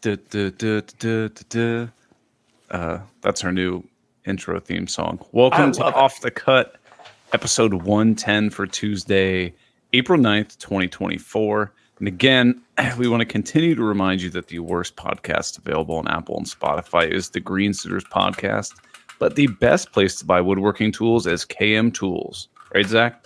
duh, duh, duh, duh, duh, duh. That's our new intro theme song. Welcome to Off the Cut, episode 110 for Tuesday, April 9th, 2024. And again, we want to continue to remind you that the worst podcast available on Apple and Spotify is the Green Suiters podcast. But the best place to buy woodworking tools is KM Tools. Right, Zach?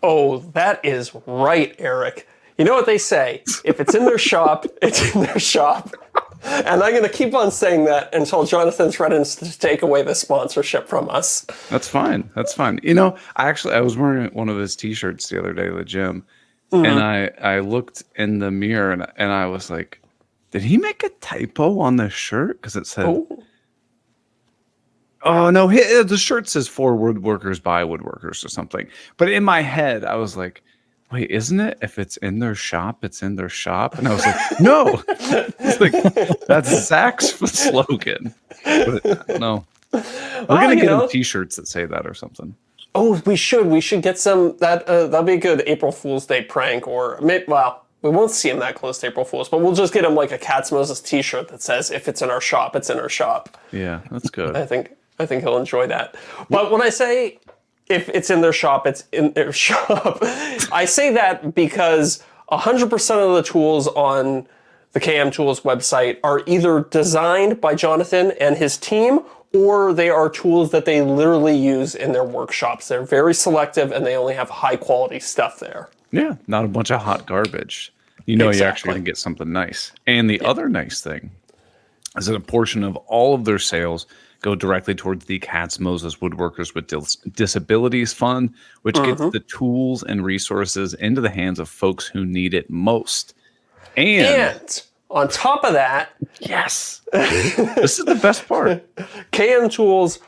Oh, that is right, Eric. You know what they say? If it's in their shop, it's in their shop. And I'm going to keep on saying that until Jonathan threatens to take away the sponsorship from us. That's fine. That's fine. You know, I was wearing one of his T-shirts the other day at the gym, and I looked in the mirror and I was like, did he make a typo on the shirt? Because it said, oh no, the shirt says for woodworkers by woodworkers or something. But in my head, I was like, wait, isn't it? If it's in their shop, it's in their shop. And I was like, no, it's like, that's Zach's slogan. But no, we're going to get him T-shirts that say that or something. Oh, we should get some. That'll be a good April Fool's Day prank, or maybe, well, we won't see him that close to April Fool's, but we'll just get him like a Cat's Moses T-shirt that says, if it's in our shop, it's in our shop. Yeah, that's good. I think he'll enjoy that. But when I say if it's in their shop, it's in their shop, I say that because 100% of the tools on the KM Tools website are either designed by Jonathan and his team, or they are tools that they literally use in their workshops. They're very selective and they only have high quality stuff there. Yeah, not a bunch of hot garbage. You know, You're actually going to get something nice. And the other nice thing is that a portion of all of their sales go directly towards the Cat's Moses Woodworkers with Disabilities Fund, which gets the tools and resources into the hands of folks who need it most. And on top of that, yes, this is the best part. KM Tools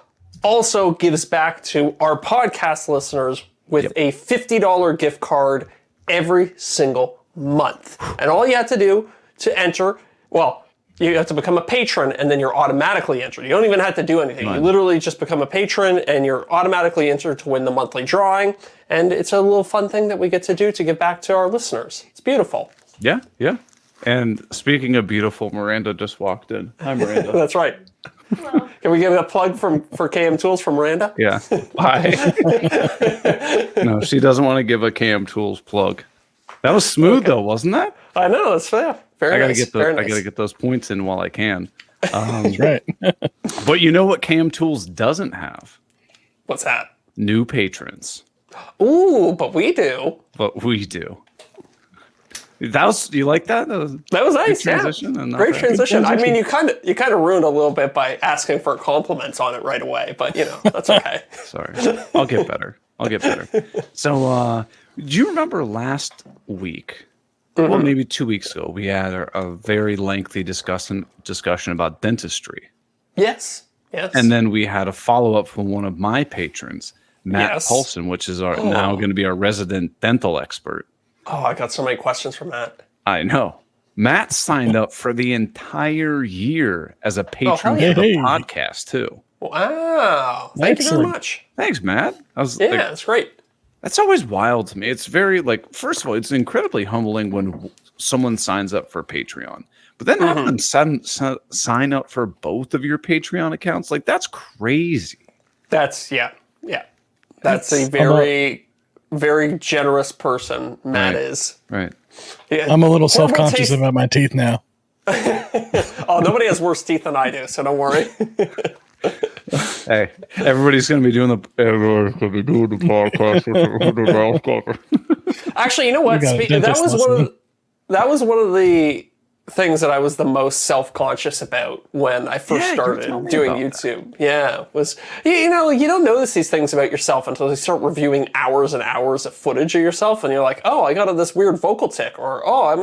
also gives back to our podcast listeners with a $50 gift card every single month. And all you have to do to enter, well, you have to become a patron and then you're automatically entered. You don't even have to do anything. You literally just become a patron and you're automatically entered to win the monthly drawing. And it's a little fun thing that we get to do to give back to our listeners. It's beautiful. Yeah, yeah. And speaking of beautiful, Miranda just walked in. Hi, Miranda. That's right. Hello. Can we give a plug for KM Tools from Miranda? Yeah. Bye. No, she doesn't want to give a KM Tools plug. That was smooth though, wasn't that? I know, that's fair. I gotta get those points in while I can. That's right. But you know what KM Tools doesn't have? What's that? New patrons. Ooh, but we do. But we do. You like that? That was nice. Transition. Yeah. Great transition. I mean, you kind of ruined a little bit by asking for compliments on it right away, but you know that's okay. Sorry, I'll get better. So, do you remember last week? Well, maybe 2 weeks ago, we had a very lengthy discussion about dentistry. Yes. And then we had a follow-up from one of my patrons, Matt Paulson, which is now going to be our resident dental expert. Oh, I got so many questions from Matt. I know. Matt signed up for the entire year as a patron of the podcast, too. Wow. Thank you very much. Thanks, Matt. That's great. That's always wild to me. It's very, first of all, it's incredibly humbling when someone signs up for Patreon. But then having them sign up for both of your Patreon accounts, that's crazy. That's a very, very generous person Matt is. Right. Yeah. I'm a little self-conscious about my teeth now. Oh, nobody has worse teeth than I do, so don't worry. Hey, everybody's going to be doing the podcast. Actually, you know what? That was one of the things that I was the most self-conscious about when I first started doing YouTube. That. Yeah, was you don't notice these things about yourself until you start reviewing hours and hours of footage of yourself, and you're like, oh, I got this weird vocal tick, or oh, I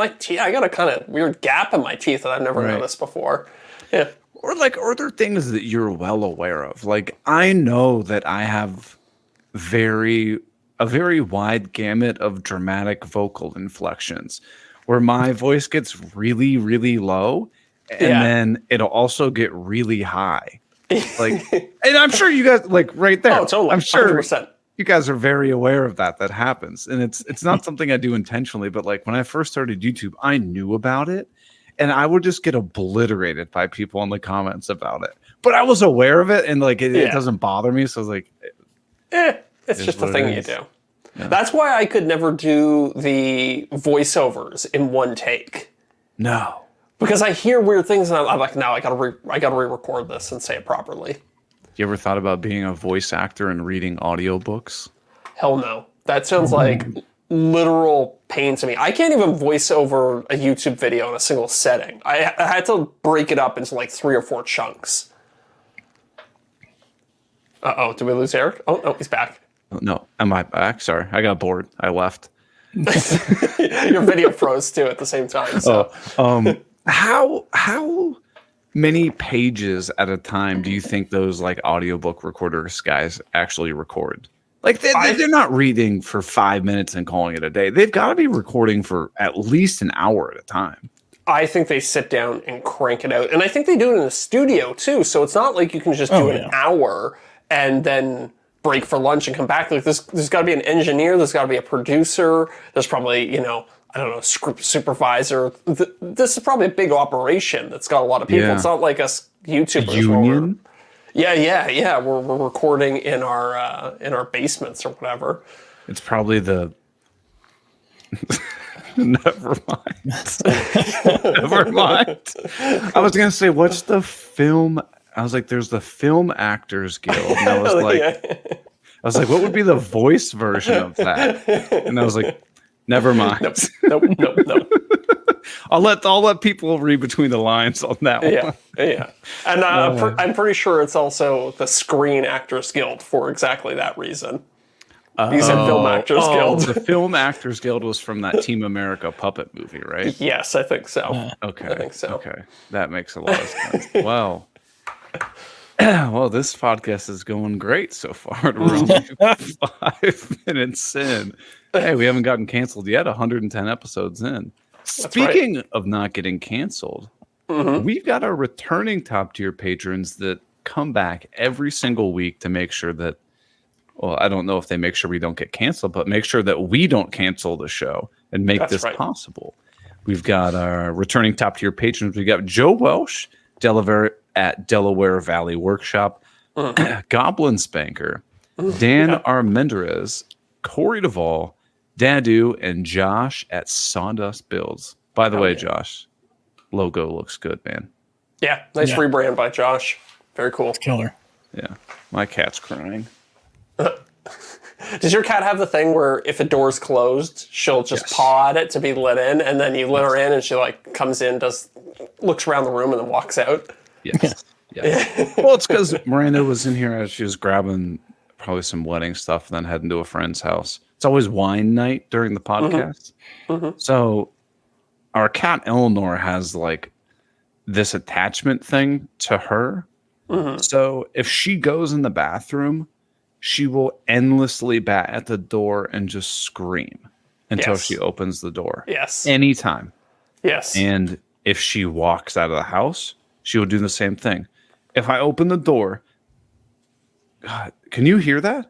got a kind of weird gap in my teeth that I've never noticed before. Yeah. Or are there things that you're well aware of? I know that I have a very wide gamut of dramatic vocal inflections where my voice gets really, really low and then it'll also get really high. And I'm sure you guys right there. Oh, totally. I'm sure 100%. You guys are very aware of that happens. And it's not something I do intentionally, but when I first started YouTube, I knew about it. and I would just get obliterated by people in the comments about it. But I was aware of it, and like it doesn't bother me. So I was like, it's just a thing you do. Yeah. That's why I could never do the voiceovers in one take. No, because I hear weird things, and I'm like, no, I gotta re-record this and say it properly. You ever thought about being a voice actor and reading audiobooks? Hell no. That sounds like literal pain to me. I can't even voice over a YouTube video in a single setting. I had to break it up into like 3 or 4 chunks. Uh-oh, did we lose Eric? Oh, no, he's back. No, am I back? Sorry, I got bored. I left. Your video froze too at the same time. So. How many pages at a time do you think those like audiobook recorders guys actually record? Like they're not reading for 5 minutes and calling it a day. They've got to be recording for at least an hour at a time. I think they sit down and crank it out. And I think they do it in a studio too. So it's not like you can just do an hour and then break for lunch and come back. Like there's got to be an engineer. There's got to be a producer. There's probably, I don't know, script supervisor. This is probably a big operation that's got a lot of people. Yeah. It's not like us YouTubers. Union? Yeah. We're recording in our basements or whatever. It's probably the... Never mind. Never mind. I was going to say, what's the film... I was like, there's the Film Actors Guild. And I was like, what would be the voice version of that? And I was like, never mind. Nope. I'll let people read between the lines on that one. Yeah. And I'm pretty sure it's also the Screen Actors Guild for exactly that reason. You said Film Actors Guild. The Film Actors Guild was from that Team America puppet movie, right? Yes, I think so. Okay. I think so. Okay. That makes a lot of sense. Wow. Well, this podcast is going great so far. We're only 5 minutes in. Hey, we haven't gotten canceled yet. 110 episodes in. Speaking of not getting canceled, we've got our returning top tier patrons that come back every single week to make sure that, well, I don't know if they make sure we don't get canceled, but make sure that we don't cancel the show and make this possible. We've got our returning top tier patrons. We got Joe Welsh, Delaware at Delaware Valley Workshop, Goblin Spanker, Dan Armendariz, Corey Duvall, Dadu, and Josh at Sawdust Builds. By the way, Josh, logo looks good, man. Yeah, nice rebrand by Josh. Very cool. It's killer. Yeah, my cat's crying. Does your cat have the thing where if a door's closed, she'll just paw at it to be let in, and then you let her in, and she like comes in, looks around the room, and then walks out? Yes. Well, it's because Miranda was in here as she was grabbing probably some wedding stuff and then heading to a friend's house. It's always wine night during the podcast. So our cat Eleanor has like this attachment thing to her. So if she goes in the bathroom, she will endlessly bat at the door and just scream until she opens the door. Yes. Anytime. Yes. And if she walks out of the house, she will do the same thing. If I open the door, God, can you hear that?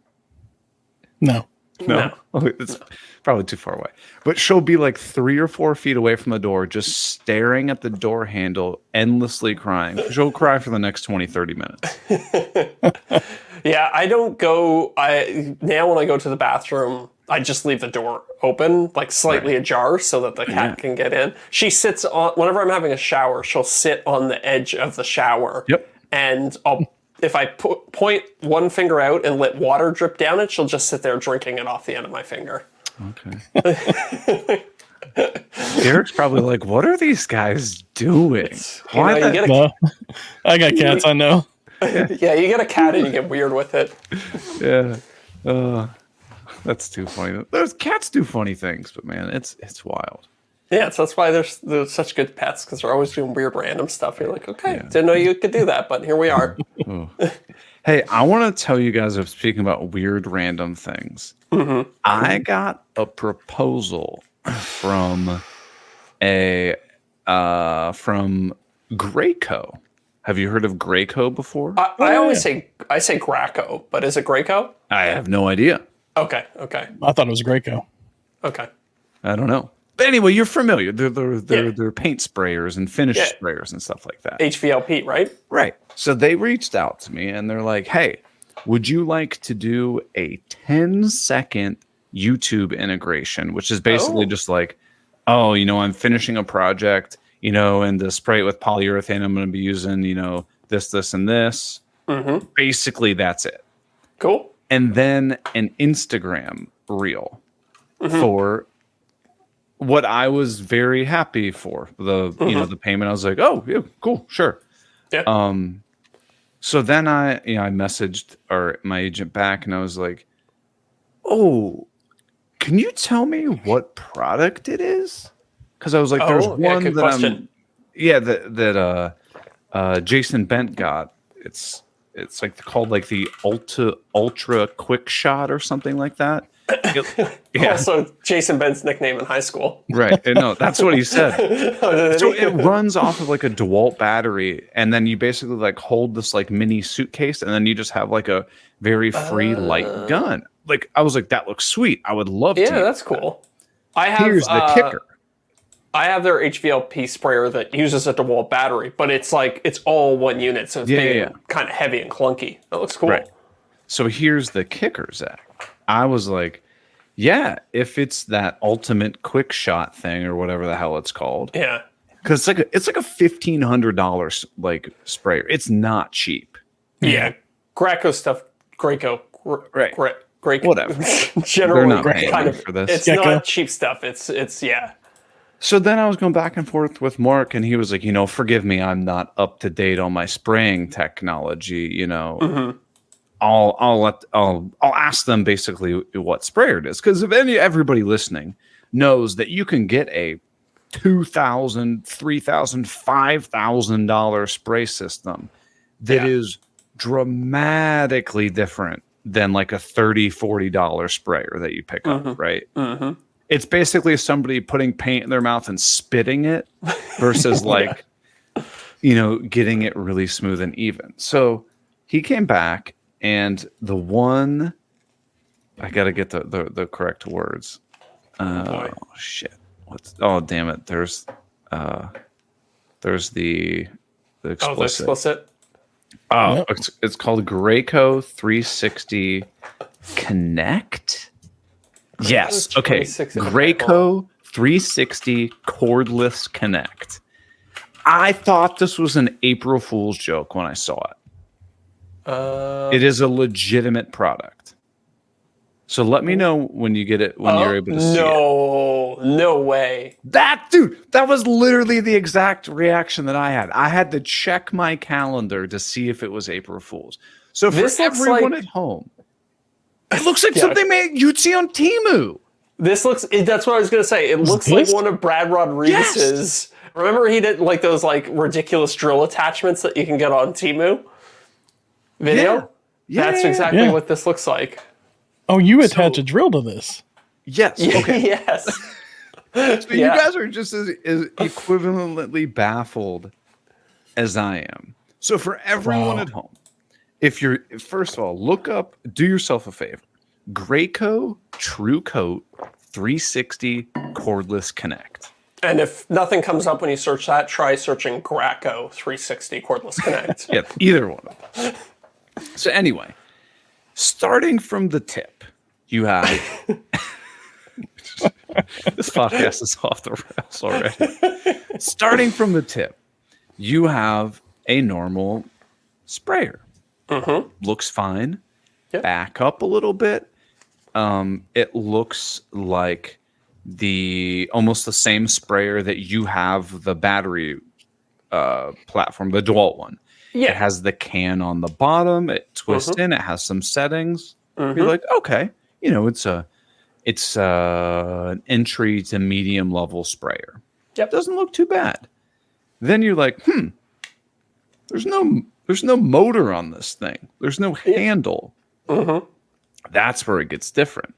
No. Oh, it's probably too far away. But she'll be like 3 or 4 feet away from the door, just staring at the door handle, endlessly crying. She'll cry for the next 20, 30 minutes. Yeah, I don't go... Now when I go to the bathroom, I just leave the door open, like slightly ajar, so that the cat can get in. She sits on... Whenever I'm having a shower, she'll sit on the edge of the shower. Yep. And if I point one finger out and let water drip down it, she'll just sit there drinking it off the end of my finger. Okay. Deric's probably like, what are these guys doing? I got cats, I know. Yeah, you get a cat and you get weird with it. Yeah. That's too funny. Those cats do funny things, but man, it's wild. Yeah, so that's why they're such good pets, because they're always doing weird random stuff. You're like, okay, didn't know you could do that, but here we are. Hey, I want to tell you guys, of speaking about weird random things. I got a proposal from from Graco. Have you heard of Graco before? I always say Graco, but is it Graco? I have no idea. Okay. I thought it was Graco. Okay. I don't know. But anyway, you're familiar. They're paint sprayers and finish sprayers and stuff like that. HVLP, right? Right. So they reached out to me and they're like, hey, would you like to do a 10-second YouTube integration, which is basically just like, oh, I'm finishing a project, and to spray it with polyurethane, I'm going to be using, this, and this. Mm-hmm. Basically, that's it. Cool. And then an Instagram reel for what I was very happy for. The payment. I was like, oh, yeah, cool, sure. Yeah. So then I messaged my agent back and I was like, oh, can you tell me what product it is? Because I was like, there's one that question. that Jason Bent got. It's like called like the Ultra Quick Shot or something like that. Also, Jason Bent's nickname in high school. Right. No, that's what he said. So it runs off of like a DeWalt battery, and then you basically like hold this like mini suitcase, and then you just have like a very free light gun. Like I was like, that looks sweet. I would love to. Yeah, that's cool. Here's the kicker. I have their HVLP sprayer that uses a DeWalt battery, but it's all one unit, so it's kind of heavy and clunky. That looks cool. Right. So here's the kicker, Zach. I was like, yeah, if it's that ultimate quick shot thing or whatever the hell it's called. Yeah. Because it's like a $1,500 like sprayer. It's not cheap. Yeah. Graco stuff. Graco. Right. Graco. Whatever. Generally, not kind of for this. It's not cheap stuff. It's yeah. So then I was going back and forth with Mark, and he was like, forgive me, I'm not up to date on my spraying technology. Mm-hmm. I'll ask them basically what sprayer it is, because if everybody listening knows that you can get a $2,000, $3,000, $5,000 spray system that is dramatically different than like a $30, $40 sprayer that you pick up, right? Mm-hmm. It's basically somebody putting paint in their mouth and spitting it versus getting it really smooth and even. So he came back, and the one, I got to get the correct words. Oh shit. Damn it. There's the explicit. Oh, the explicit. Oh, it's called Graco 360 Connect. Yes. Okay. Graco 360 Cordless Connect. I thought this was an April Fool's joke when I saw it. It is a legitimate product. So let me know when you get it, when you're able to see it. No way. That was literally the exact reaction that I had. I had to check my calendar to see if it was April Fool's. So for everyone at home, it looks like something you'd see on Temu. That's what I was going to say. It looks like one of Brad Rodriguez's. Yes. Remember he did like those like ridiculous drill attachments that you can get on Temu? Video? Yeah. That's exactly what this looks like. Oh, you attach a drill to this? Yes. Okay. Yes. So you guys are just as equivalently baffled as I am. So for everyone at home, first of all, do yourself a favor. Graco True Coat 360 Cordless Connect. And if nothing comes up when you search that, try searching Graco 360 Cordless Connect. Yeah, either one of them. So anyway, starting from the tip, you have... This podcast is off the rails already. Starting from the tip, you have a normal sprayer. Mm-hmm. Looks fine. Yep. Back up a little bit. It looks like almost the same sprayer that you have the battery platform, the DeWalt one. Yeah. It has the can on the bottom. It twists in. It has some settings. Mm-hmm. You're like, okay, it's an entry to medium level sprayer. Yep. Doesn't look too bad. Then you're like, there's no motor on this thing. There's no handle. Mm-hmm. That's where it gets different.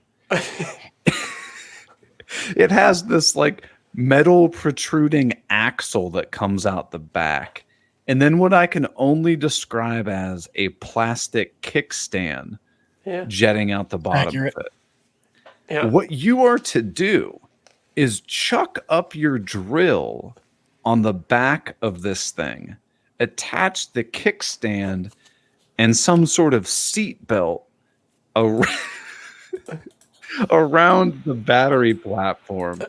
It has this like metal protruding axle that comes out the back. And then what I can only describe as a plastic kickstand jetting out the bottom of it. Yeah. What you are to do is chuck up your drill on the back of this thing, attach the kickstand and some sort of seat belt around the battery platform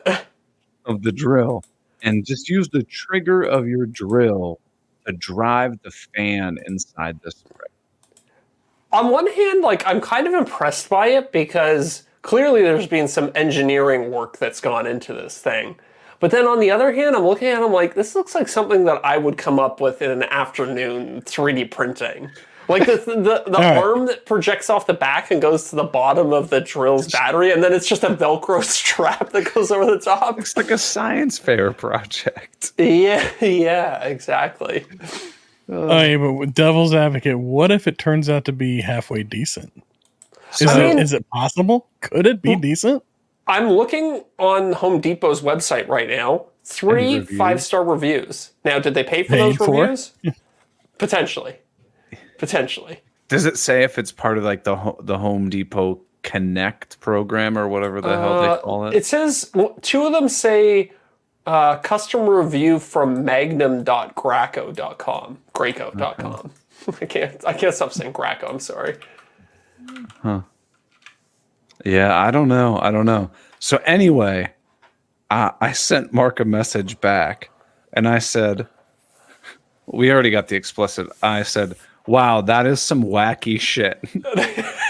of the drill, and just use the trigger of your drill to drive the fan inside the spray. On one hand, like, I'm kind of impressed by it because clearly there's been some engineering work that's gone into this thing. But then on the other hand, I'm looking at it, I'm like, this looks like something that I would come up with in an afternoon 3D printing. Like the arm that projects off the back and goes to the bottom of the drill's battery, and then it's just a Velcro strap that goes over the top. It's like a science fair project. Yeah, exactly. Yeah, but with devil's advocate, what if it turns out to be halfway decent? Is it possible? Could it be decent? I'm looking on Home Depot's website right now. 3 5-star reviews. Now, did they pay for those reviews? Potentially. Does it say if it's part of like the Home Depot Connect program or whatever the hell they call it? It says 2 of them say custom review from magnum.graco.com. Graco.com. I can't stop saying Graco. I'm sorry. Huh. Yeah, I don't know. So anyway, I sent Mark a message back, and I said, we already got the explicit. I said, wow, that is some wacky shit.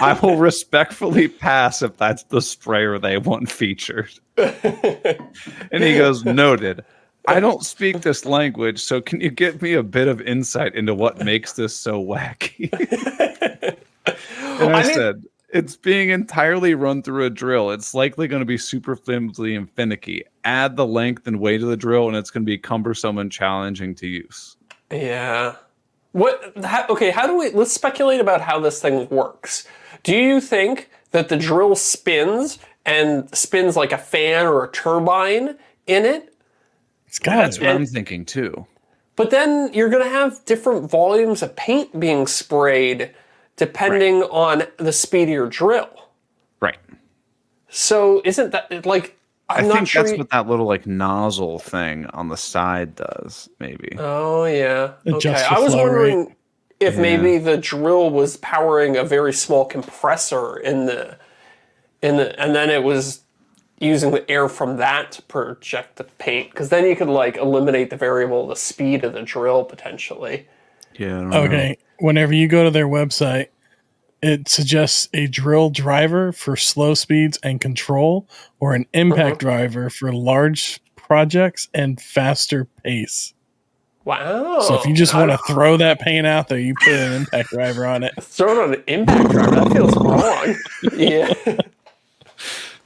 I will respectfully pass if that's the sprayer they want featured. And he goes, noted. I don't speak this language, so can you give me a bit of insight into what makes this so wacky? And I said, it's being entirely run through a drill. It's likely going to be super flimsy and finicky. Add the length and weight of the drill, and it's going to be cumbersome and challenging to use. Yeah. Let's speculate about how this thing works. Do you think that the drill spins like a fan or a turbine in it? That's what I'm thinking too. But then you're going to have different volumes of paint being sprayed depending on the speed of your drill. Right. So isn't that like... I think that's what that little like nozzle thing on the side does, maybe. Oh yeah. Okay. I was flow wondering rate. if maybe the drill was powering a very small compressor and then it was using the air from that to project the paint, because then you could like eliminate the variable of the speed of the drill potentially. Yeah. I don't know. Whenever you go to their website, it suggests a drill driver for slow speeds and control, or an impact driver for large projects and faster pace. Wow. So if you just want to throw that paint out there, you put an impact driver on it. Throw it on an impact driver? That feels wrong. Yeah.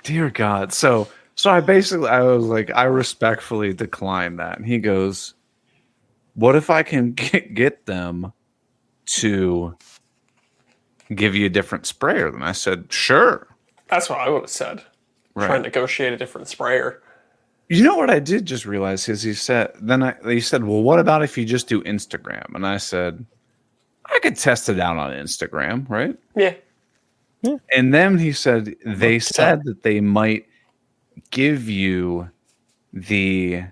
Dear God. So I was like, I respectfully declined that. And he goes, what if I can get them to give you a different sprayer? Then I said, sure. That's what I would have said. Right. Try and negotiate a different sprayer. You know what I did just realize is he said, well, what about if you just do Instagram? And I said, I could test it out on Instagram, right? Yeah. And then he said, they said that they might give you the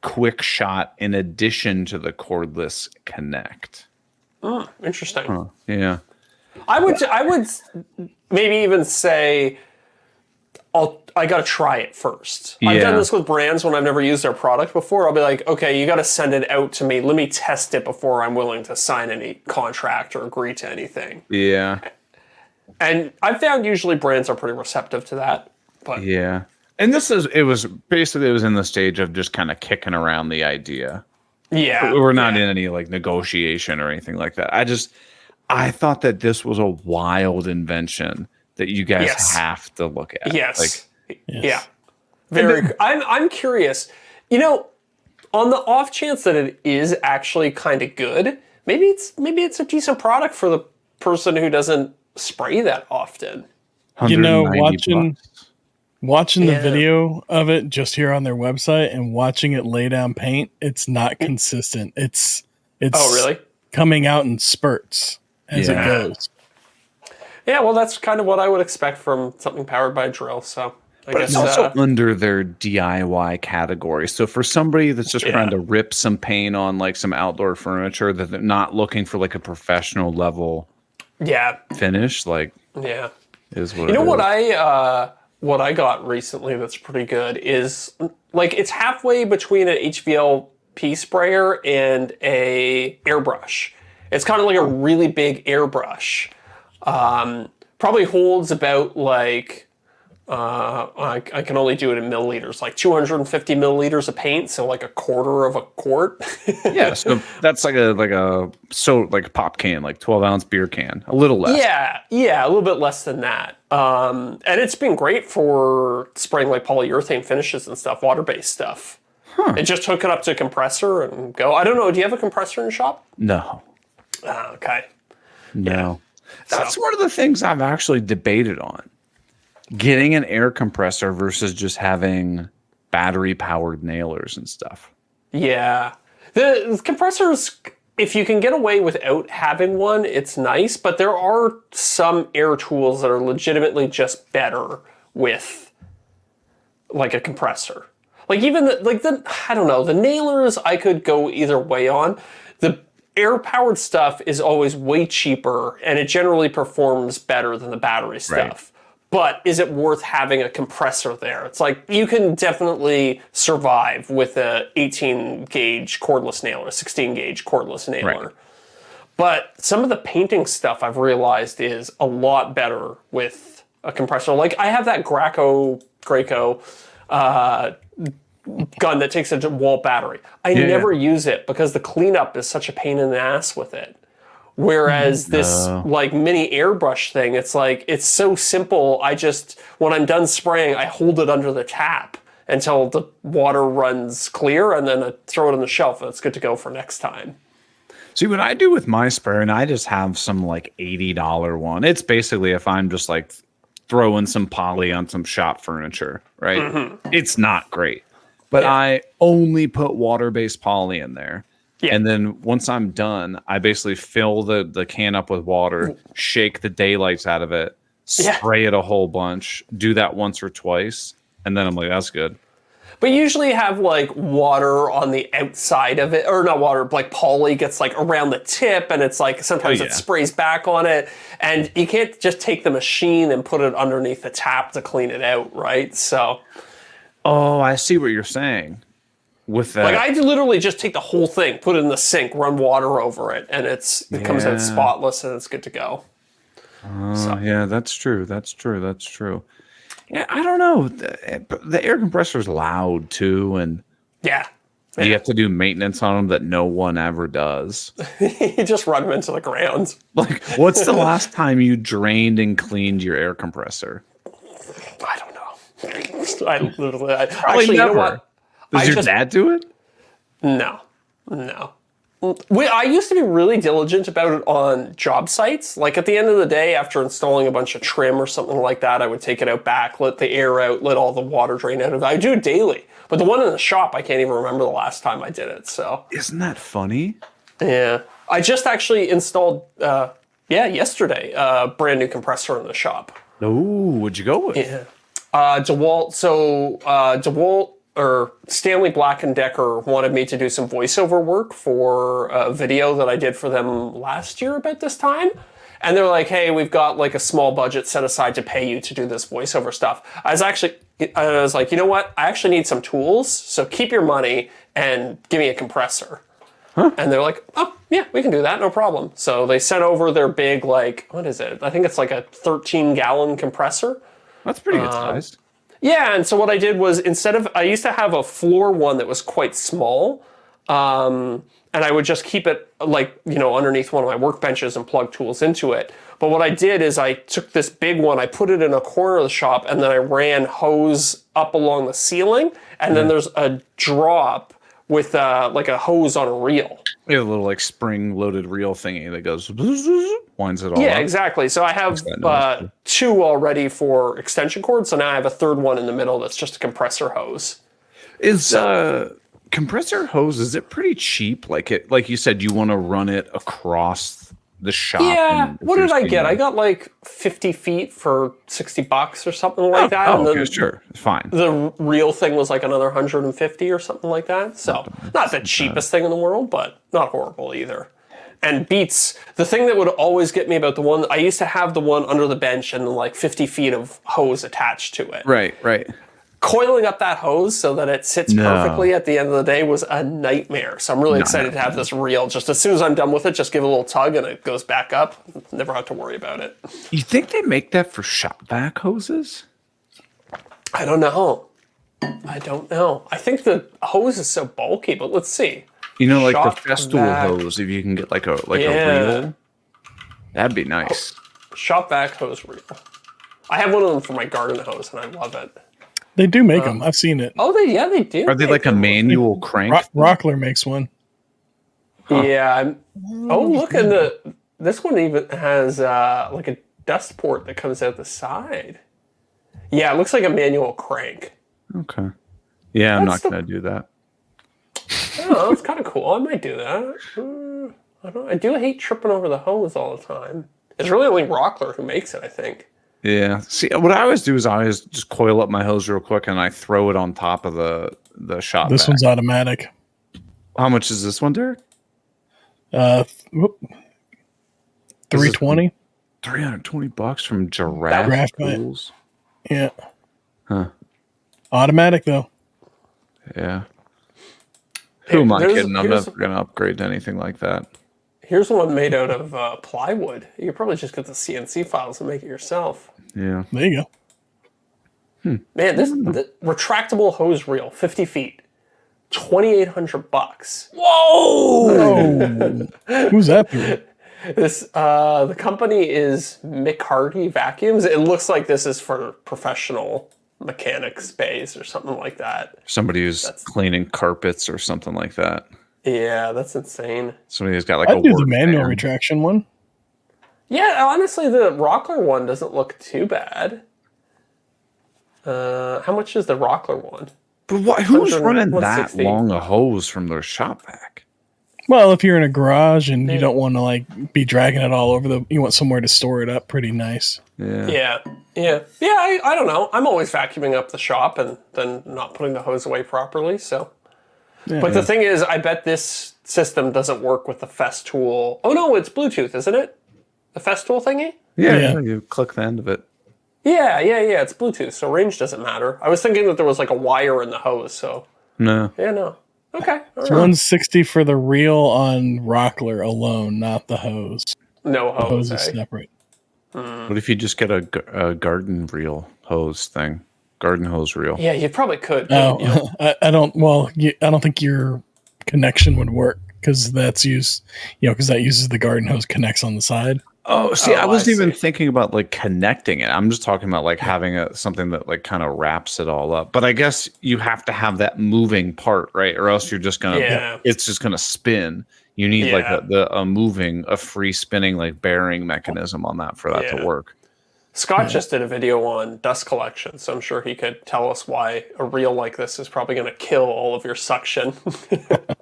quick shot in addition to the cordless connect. Oh, interesting. Huh. Yeah. I would maybe even say I got to try it first. Yeah. I've done this with brands when I've never used their product before. I'll be like, okay, you got to send it out to me. Let me test it before I'm willing to sign any contract or agree to anything. Yeah. And I've found usually brands are pretty receptive to that. But yeah. And it was in the stage of just kind of kicking around the idea. Yeah. We're not in any like negotiation or anything like that. I thought that this was a wild invention that you guys have to look at. Yes. Yeah. Very. I'm curious. You know, on the off chance that it is actually kind of good, maybe it's a decent product for the person who doesn't spray that often. You know, watching the video of it just here on their website and watching it lay down paint, it's not consistent. It's really coming out in spurts as it goes. Yeah, well, that's kind of what I would expect from something powered by a drill. So But it's also under their DIY category. So for somebody that's just trying to rip some paint on like some outdoor furniture, that they're not looking for like a professional level finish, like is what you know what I got recently that's pretty good is like it's halfway between an HVLP sprayer and a airbrush. It's kind of like a really big airbrush. Probably holds about like I can only do it in milliliters, like 250 milliliters of paint, so like a quarter of a quart. Yeah, so that's like a pop can, like 12-ounce beer can, a little less. Yeah, a little bit less than that. And it's been great for spraying like polyurethane finishes and stuff, water-based stuff. And just hook it up to a compressor and go. I don't know. Do you have a compressor in the shop? No. Okay. No. That's one of the things I've actually debated on. Getting an air compressor versus just having battery-powered nailers and stuff. Yeah. The compressors, if you can get away without having one, it's nice, but there are some air tools that are legitimately just better with like a compressor. Like even I don't know, the nailers I could go either way on. The air-powered stuff is always way cheaper, and it generally performs better than the battery stuff. Right. But is it worth having a compressor there? It's like you can definitely survive with a 18 gauge cordless nailer, a 16 gauge cordless nailer. Right. But some of the painting stuff I've realized is a lot better with a compressor. Like I have that Graco gun that takes a wall battery. I never use it because the cleanup is such a pain in the ass with it. Whereas this like mini airbrush thing, it's like, it's so simple. When I'm done spraying, I hold it under the tap until the water runs clear and then I throw it on the shelf and it's good to go for next time. See, what I do with my sprayer, and I just have some like $80 one. It's basically if I'm just like throwing some poly on some shop furniture, right? Mm-hmm. It's not great. But I only put water-based poly in there. Yeah. And then once I'm done, I basically fill the can up with water, shake the daylights out of it, spray it a whole bunch, do that once or twice, and then I'm like, that's good. But you usually have like water on the outside of it, or not water, like poly gets like around the tip, and it's like sometimes it sprays back on it, and you can't just take the machine and put it underneath the tap to clean it out, right? So. Oh, I see what you're saying. With that, like I literally just take the whole thing, put it in the sink, run water over it, and it comes out spotless and it's good to go. Yeah, that's true. That's true. Yeah, I don't know. The air compressor's loud too, and you have to do maintenance on them that no one ever does. You just run them into the ground. Like, what's the last time you drained and cleaned your air compressor? I don't know. I literally, actually, never. You know what? Does your dad do it? No. I used to be really diligent about it on job sites. Like at the end of the day, after installing a bunch of trim or something like that, I would take it out back, let the air out, let all the water drain out of it. I do it daily. But the one in the shop, I can't even remember the last time I did it. So isn't that funny? Yeah. I just actually installed, yesterday, a brand new compressor in the shop. Oh, what'd you go with? Yeah. DeWalt. So DeWalt, or Stanley Black & Decker wanted me to do some voiceover work for a video that I did for them last year about this time. And they're like, hey, we've got like a small budget set aside to pay you to do this voiceover stuff. I was like, you know what? I actually need some tools. So keep your money and give me a compressor. Huh. And they're like, oh, yeah, we can do that. No problem. So they sent over their big, like, what is it? I think it's like a 13-gallon compressor. That's pretty good size. Yeah, and so what I did was I used to have a floor one that was quite small, and I would just keep it like, underneath one of my workbenches and plug tools into it. But what I did is I took this big one, I put it in a corner of the shop, and then I ran hose up along the ceiling, and then there's a drop with like a hose on a reel. You have a little like spring-loaded reel thingy that goes, winds it all up. Yeah, exactly. So I have two already for extension cords, so now I have a third one in the middle that's just a compressor hose. Is compressor hose, is it pretty cheap? Like you said, you want to run it across the shop. Yeah. And What did I get? I got like 50 feet for $60 or something like that. Oh, and okay, then sure, fine. the real thing was like another 150 or something like that. So not the cheapest thing in the world, but not horrible either. And beats the thing that would always get me about the one I used to have the one under the bench and like 50 feet of hose attached to it. Right. Coiling up that hose so that it sits perfectly at the end of the day was a nightmare. So I'm really excited to have this reel. Just as soon as I'm done with it, just give it a little tug and it goes back up. Never have to worry about it. You think they make that for shop vac hoses? I don't know. I think the hose is so bulky, but let's see. You know, like Shop the Festool vac. hose, if you can get like a reel, that'd be nice. Shop vac hose reel. I have one of them for my garden hose, and I love it. They do make them. I've seen it. Oh, they do. Are they like a manual crank? Rockler makes one. Yeah. Oh, look at this one even has like a dust port that comes out the side. Yeah, it looks like a manual crank. Okay. Yeah, I'm That's not going to do that. Oh, that's kind of cool. I might do that. I do hate tripping over the hose all the time. It's really only Rockler who makes it, I think. Yeah. See, what I always do is I always just coil up my hose real quick and I throw it on top of the shop This vac. one's automatic. How much is this one, Derek? 320. $320 from Giraffe Tools. Yeah. Huh. Automatic though. Yeah. Who am I kidding? I'm here's- never going to upgrade to anything like that. Here's one made out of plywood. You could probably just get the CNC files and make it yourself. Yeah. There you go. Man, this retractable hose reel, 50 feet, $2,800. Whoa! Who's that through? This the company is McCarty Vacuums. It looks like this is for professional mechanics bays or something like that. Somebody who's cleaning carpets or something like that. Yeah, that's insane. Somebody who's got like I'd a do the work manual van. retraction one. Yeah, honestly, the Rockler one doesn't look too bad. How much is the Rockler one? But who's 100, running that 160. long a hose from their shop vac? Well, if you're in a garage and you don't want to like be dragging it all over you want somewhere to store it up pretty nice. Yeah. I don't know. I'm always vacuuming up the shop and then not putting the hose away properly. So, but the thing is, I bet this system doesn't work with the Festool. Oh no, it's Bluetooth, isn't it? The Festool thingy. Yeah, you click the end of it. Yeah. It's Bluetooth, so range doesn't matter. I was thinking that there was like a wire in the hose. So No. yeah, no. Okay. It's 160 for the reel on Rockler alone, not the hose. No The hose. hose is separate. What if you just get a garden reel hose thing? Garden hose reel. Yeah, you probably could. Oh, I don't. Well, I don't think your connection would work because that's used. Because that uses the garden hose connects on the side. Oh, see, I wasn't even see. thinking about like connecting it. I'm just talking about like having something that like kind of wraps it all up. But I guess you have to have that moving part, right? Or else you're just gonna, it's just gonna spin. You need like a free spinning like bearing mechanism on that for that to work. Scott just did a video on dust collection, so I'm sure he could tell us why a reel like this is probably going to kill all of your suction.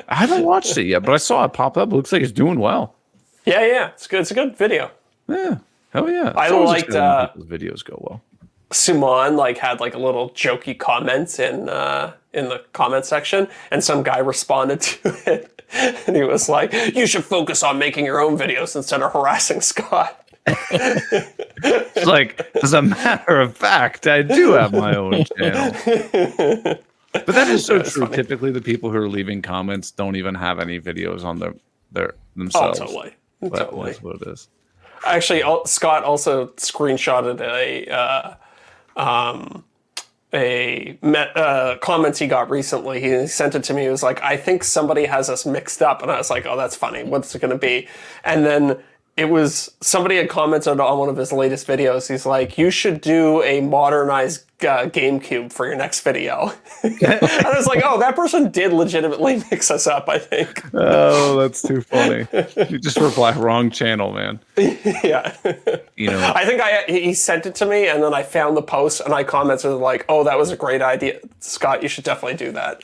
I haven't watched it yet, but I saw it pop up. It looks like it's doing well. Yeah, it's good. It's a good video. Yeah, hell yeah. I It's always liked exciting when people's videos go well. Suman had like a little jokey comments in the comment section, and some guy responded to it, and he was like, "You should focus on making your own videos instead of harassing Scott." It's like, as a matter of fact, I do have my own channel. But that is so true. Funny. Typically, the people who are leaving comments don't even have any videos on their themselves. Oh, totally. But Totally. that's what it is. Actually, Scott also screenshotted comments he got recently. He sent it to me. He was like, "I think somebody has us mixed up," and I was like, "Oh, that's funny. What's it going to be?" And then it was somebody had commented on one of his latest videos. He's like, "You should do a modernized GameCube for your next video." And I was like, "Oh, that person did legitimately mix us up, I think." Oh, that's too funny. You just reply, wrong channel, man. Yeah. I think he sent it to me, and then I found the post, and I commented like, "Oh, that was a great idea, Scott. You should definitely do that."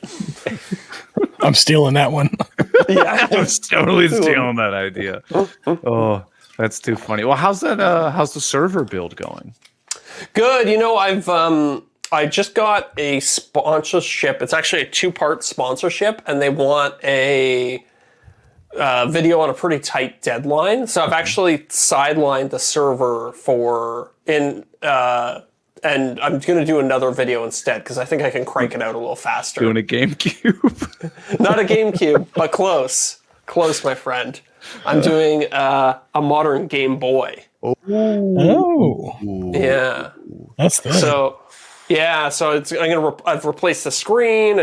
I'm stealing that one. Yeah. I was totally stealing that idea. Oh, That's too funny. Well, how's the server build going? Good. I just got a sponsorship. It's actually a 2-part sponsorship, and they want a video on a pretty tight deadline. So I've actually sidelined the server and I'm going to do another video instead because I think I can crank it out a little faster. Doing a GameCube? Not a GameCube, but close. Close, my friend. I'm doing a modern Game Boy. Oh. Yeah. That's good. So I've replaced the screen.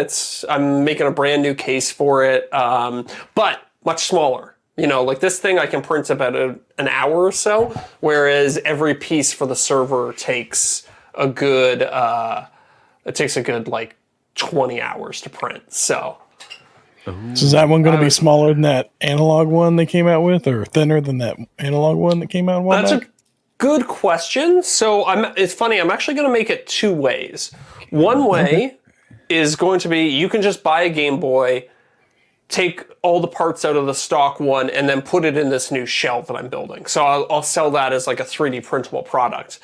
I'm making a brand new case for it, but much smaller. Like this thing I can print about an hour or so, whereas every piece for the server takes a good like 20 hours to print. So is that one going to be smaller than that analog one they came out with, or thinner than that analog one that came out? That's a good question. So it's funny. I'm actually going to make it 2 ways. One way is going to be you can just buy a Game Boy, take all the parts out of the stock one, and then put it in this new shell that I'm building. So I'll sell that as like a 3D printable product.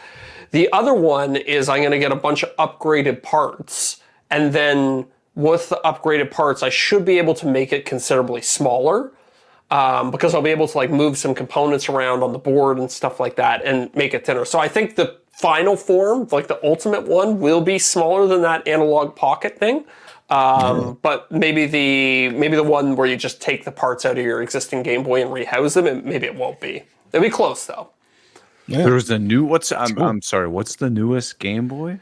The other one is I'm going to get a bunch of upgraded parts, and then with the upgraded parts, I should be able to make it considerably smaller because I'll be able to like move some components around on the board and stuff like that and make it thinner. So I think the final form, like the ultimate one, will be smaller than that analog pocket thing. But maybe the one where you just take the parts out of your existing Game Boy and rehouse them, maybe it won't be. It'll be close though. Yeah. There's a new I'm sorry, what's the newest Game Boy?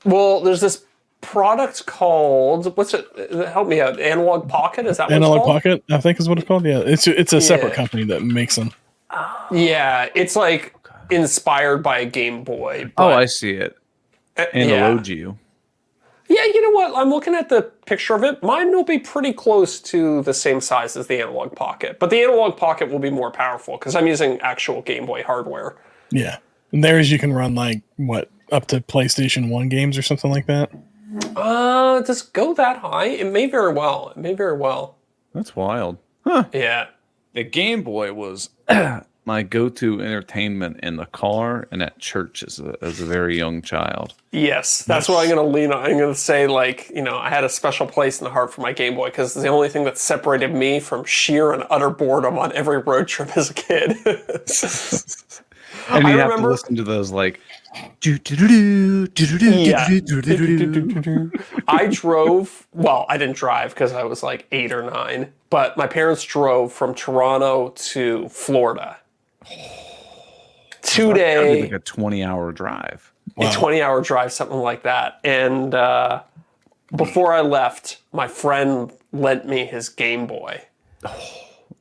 Well, there's this product called what's it? Help me out. Analog Pocket, is that what Analog it's called? Pocket, I think is what it's called. Yeah, it's a separate company that makes them. Yeah, it's like inspired by a Game Boy. Oh, I see it. Analogio. Yeah, you know what? I'm looking at the picture of it. Mine will be pretty close to the same size as the Analog Pocket, but the Analog Pocket will be more powerful because I'm using actual Game Boy hardware. Yeah, and theirs you can run like up to PlayStation 1 games or something like that. Does it go that high? It may very well. That's wild. Huh. Yeah. The Game Boy was my go-to entertainment in the car and at church as a very young child. Yes, that's what I'm going to lean on. I'm going to say, I had a special place in the heart for my Game Boy because it's the only thing that separated me from sheer and utter boredom on every road trip as a kid. And you have to listen to those I didn't drive because I was like 8 or 9, but my parents drove from Toronto to Florida. 2-day. Like a 20-hour drive. Wow. A 20-hour drive, something like that. And before I left, my friend lent me his Game Boy.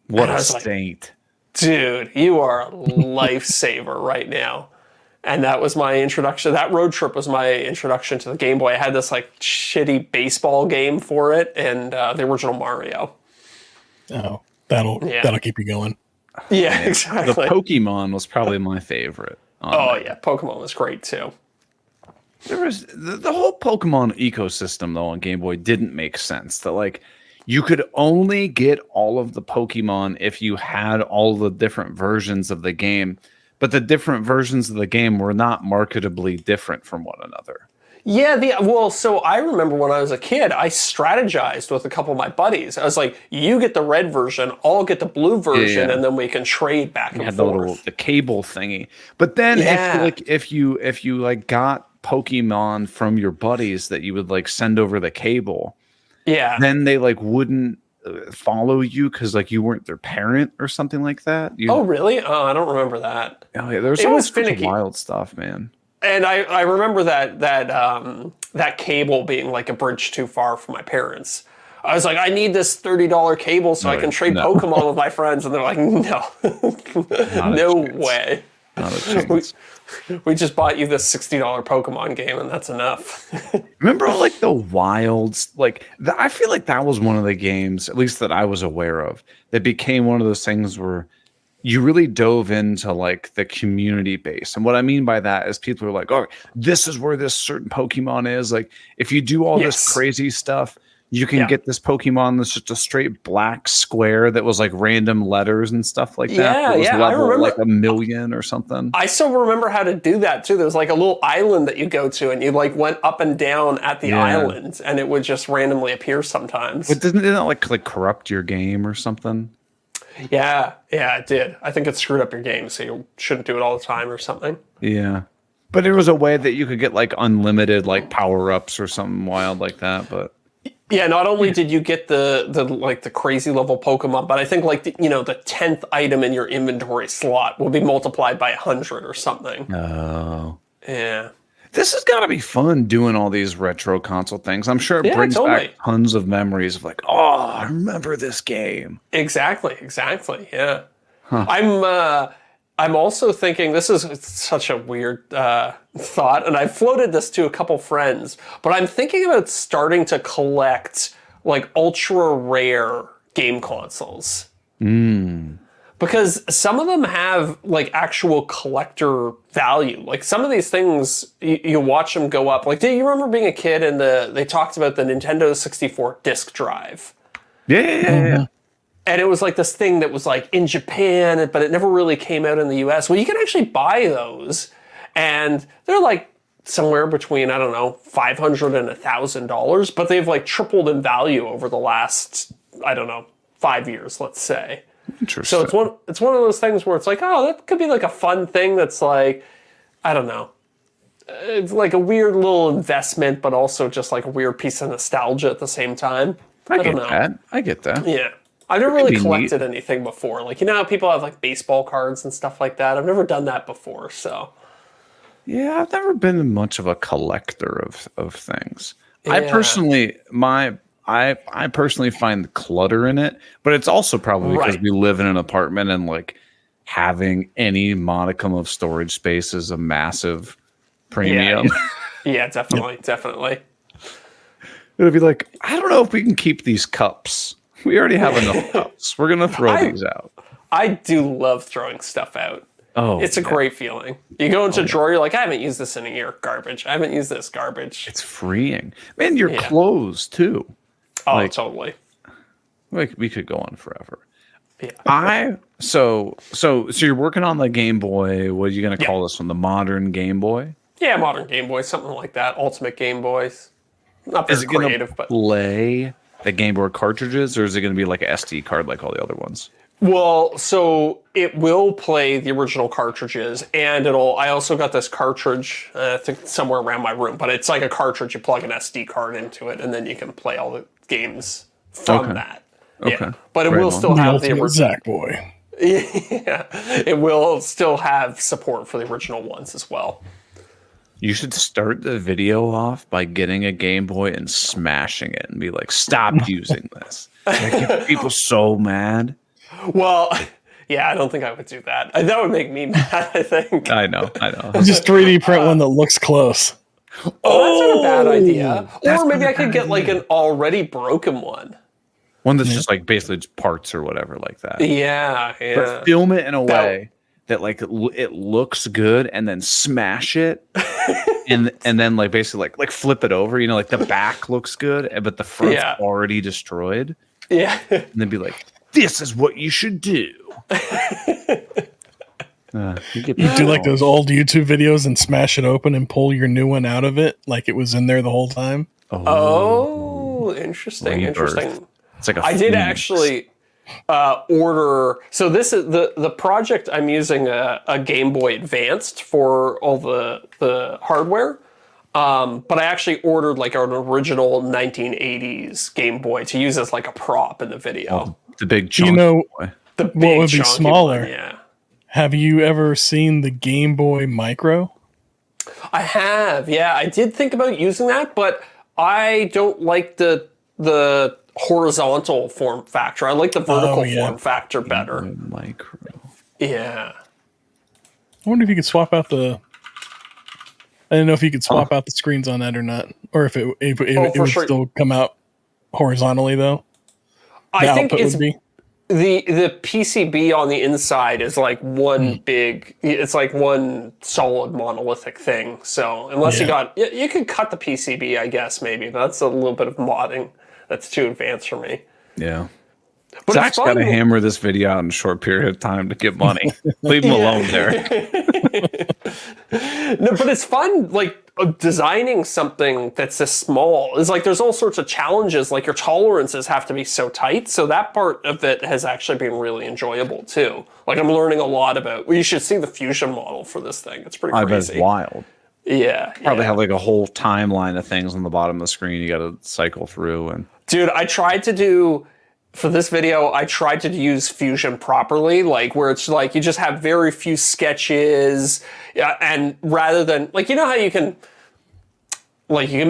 What a saint. Dude, you are a lifesaver right now. And that was my introduction. That road trip was my introduction to the Game Boy. I had this like shitty baseball game for it and the original Mario. Oh, that'll keep you going. Yeah, exactly. The Pokemon was probably my favorite. Yeah, Pokemon was great too. There was the whole Pokemon ecosystem though on Game Boy didn't make sense. That you could only get all of the Pokemon if you had all the different versions of the game, but the different versions of the game were not marketably different from one another. Yeah, so I remember when I was a kid, I strategized with a couple of my buddies. I was like, you get the red version, I'll get the blue version, and then we can trade back and forth. The cable thingy. But then if you got Pokemon from your buddies that you would send over the cable, then they wouldn't follow you because you weren't their parent or something like that. Oh, really? Oh, I don't remember that. Oh yeah, there's all sorts of wild stuff, man. And I remember that cable being a bridge too far for my parents. I was like, I need this $30 cable so I can trade Pokemon with my friends, and they're like, no, no way. Not a chance. We just bought you this $60 Pokemon game, and that's enough. Remember the wilds? I feel like that was one of the games, at least that I was aware of, that became one of those things where you really dove into the community base. And what I mean by that is people are like, oh, this is where this certain Pokemon is. If you do all this crazy stuff, you can get this Pokemon that's just a straight black square that was like random letters and stuff like that. Yeah, It was level I remember, like 1,000,000 or something. I still remember how to do that too. There was like a little island that you go to, and you like went up and down at the island, and it would just randomly appear sometimes. But didn't it like corrupt your game or something? Yeah, it did. I think it screwed up your game, so you shouldn't do it all the time or something. Yeah. But there was a way that you could get like unlimited like power-ups or something wild like that, but yeah, not only did you get the crazy level Pokemon, but I think like the 10th item in your inventory slot will be multiplied by 100 or something. Oh. Yeah. This has got to be fun doing all these retro console things. I'm sure it brings back tons of memories of like, oh, I remember this game. Exactly. Yeah. Huh. I'm also thinking, this is such a weird thought, and I've floated this to a couple friends, but I'm thinking about starting to collect like ultra rare game consoles. Because some of them have like actual collector value. Like some of these things, you watch them go up. Like, do you remember being a kid and they talked about the Nintendo 64 disk drive? Yeah. And it was like this thing that was like in Japan, but it never really came out in the US. Well, you can actually buy those, and they're like somewhere between, I don't know, $500 and $1,000, but they've like tripled in value over the last, I don't know, 5 years, let's say. Interesting. So it's one of those things where it's like, oh, that could be like a fun thing that's like, I don't know. It's like a weird little investment, but also just like a weird piece of nostalgia at the same time. I get that. Yeah. I've never really collected anything before. Like, you know how people have like baseball cards and stuff like that? I've never done that before, so. Yeah, I've never been much of a collector of things. Yeah. I personally find clutter in it, but it's also probably because we live in an apartment and like having any modicum of storage space is a massive premium. Yeah, definitely. It'll be like, I don't know if we can keep these cups. We already have enough cups. We're going to throw these out. I do love throwing stuff out. Oh, it's a great feeling. You go into a drawer, you're like, I haven't used this in a year. Garbage. I haven't used this. Garbage. It's freeing. Man, your clothes too. Oh, like, totally. Like we could go on forever. Yeah. So you're working on the Game Boy. What are you going to call this one? The modern Game Boy? Yeah, modern Game Boy, something like that. Ultimate Game Boys. Not very creative, but play the Game Boy cartridges, or is it going to be like an SD card like all the other ones? Well, so it will play the original cartridges, and I also got this cartridge, I think somewhere around my room, but it's like a cartridge, you plug an SD card into it, and then you can play all the games from that. Okay. Yeah. But it will still have the original. Sackboy. Yeah. It will still have support for the original ones as well. You should start the video off by getting a Game Boy and smashing it and be like, stop using this. Like, get people so mad. Well, yeah, I don't think I would do that. That would make me mad, I think. I know. Just 3D print one that looks close. Oh, that's not a bad idea. Or maybe I could get like an already broken one. One that's just like basically just parts or whatever like that. Yeah. But film it in a way that like it looks good, and then smash it. and then like basically like flip it over, like the back looks good, but the front's already destroyed. Yeah. And then be like, this is what you should do. You do like those old YouTube videos and smash it open and pull your new one out of it like it was in there the whole time. Oh, interesting. It's like I did actually order. So this is the project. I'm using a Game Boy Advanced for all the hardware. But I actually ordered like an original 1980s Game Boy to use as like a prop in the video. The big chunky boy. The big what would be smaller? One, yeah. Have you ever seen the Game Boy Micro? I have. Yeah, I did think about using that, but I don't like the horizontal form factor. I like the vertical form factor better. Micro. Yeah. I wonder if you could swap out I didn't know if you could swap out the screens on that or not, or if it would still come out horizontally though. I think it's the PCB on the inside is like one it's like one solid monolithic thing. So unless you could cut the PCB, I guess maybe, but that's a little bit of modding that's too advanced for me. Yeah. But Zach's got to hammer this video out in a short period of time to get money. Leave him alone there. No, but it's fun, like designing something that's this small. It's like there's all sorts of challenges, like your tolerances have to be so tight. So that part of it has actually been really enjoyable too. Like I'm learning a lot about. Well, you should see the fusion model for this thing. It's pretty crazy. I bet it's wild. Yeah, Probably have like a whole timeline of things on the bottom of the screen you got to cycle through. And dude, I tried to do. For this video, I tried to use Fusion properly, like where it's like you just have very few sketches, and rather than like you know how you can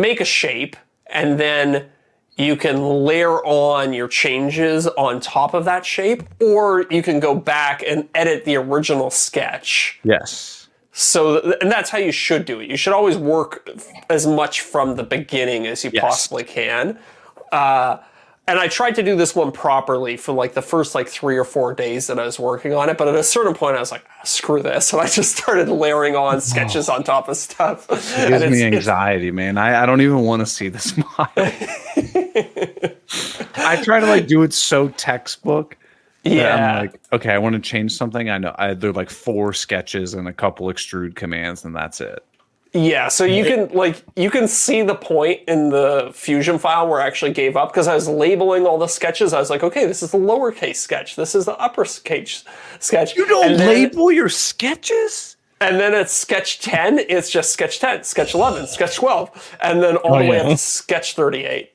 make a shape and then you can layer on your changes on top of that shape, or you can go back and edit the original sketch. yes. So, and that's how you should do it. You should always work as much from the beginning as you possibly can. And I tried to do this one properly for like the first like 3 or 4 days that I was working on it. But at a certain point, I was like, screw this. And I just started layering on sketches on top of stuff. It gives me anxiety, man. I don't even want to see the smile. I try to like do it so textbook. Yeah. I'm like, okay, I want to change something. I know there are like 4 sketches and a couple extrude commands, and that's it. Yeah, so you can see the point in the Fusion file where I actually gave up because I was labeling all the sketches. I was like, okay, this is the lowercase sketch. This is the uppercase sketch. You don't label your sketches? And then it's sketch 10, it's just sketch 10, sketch 11, sketch 12, and then all the way up to sketch 38.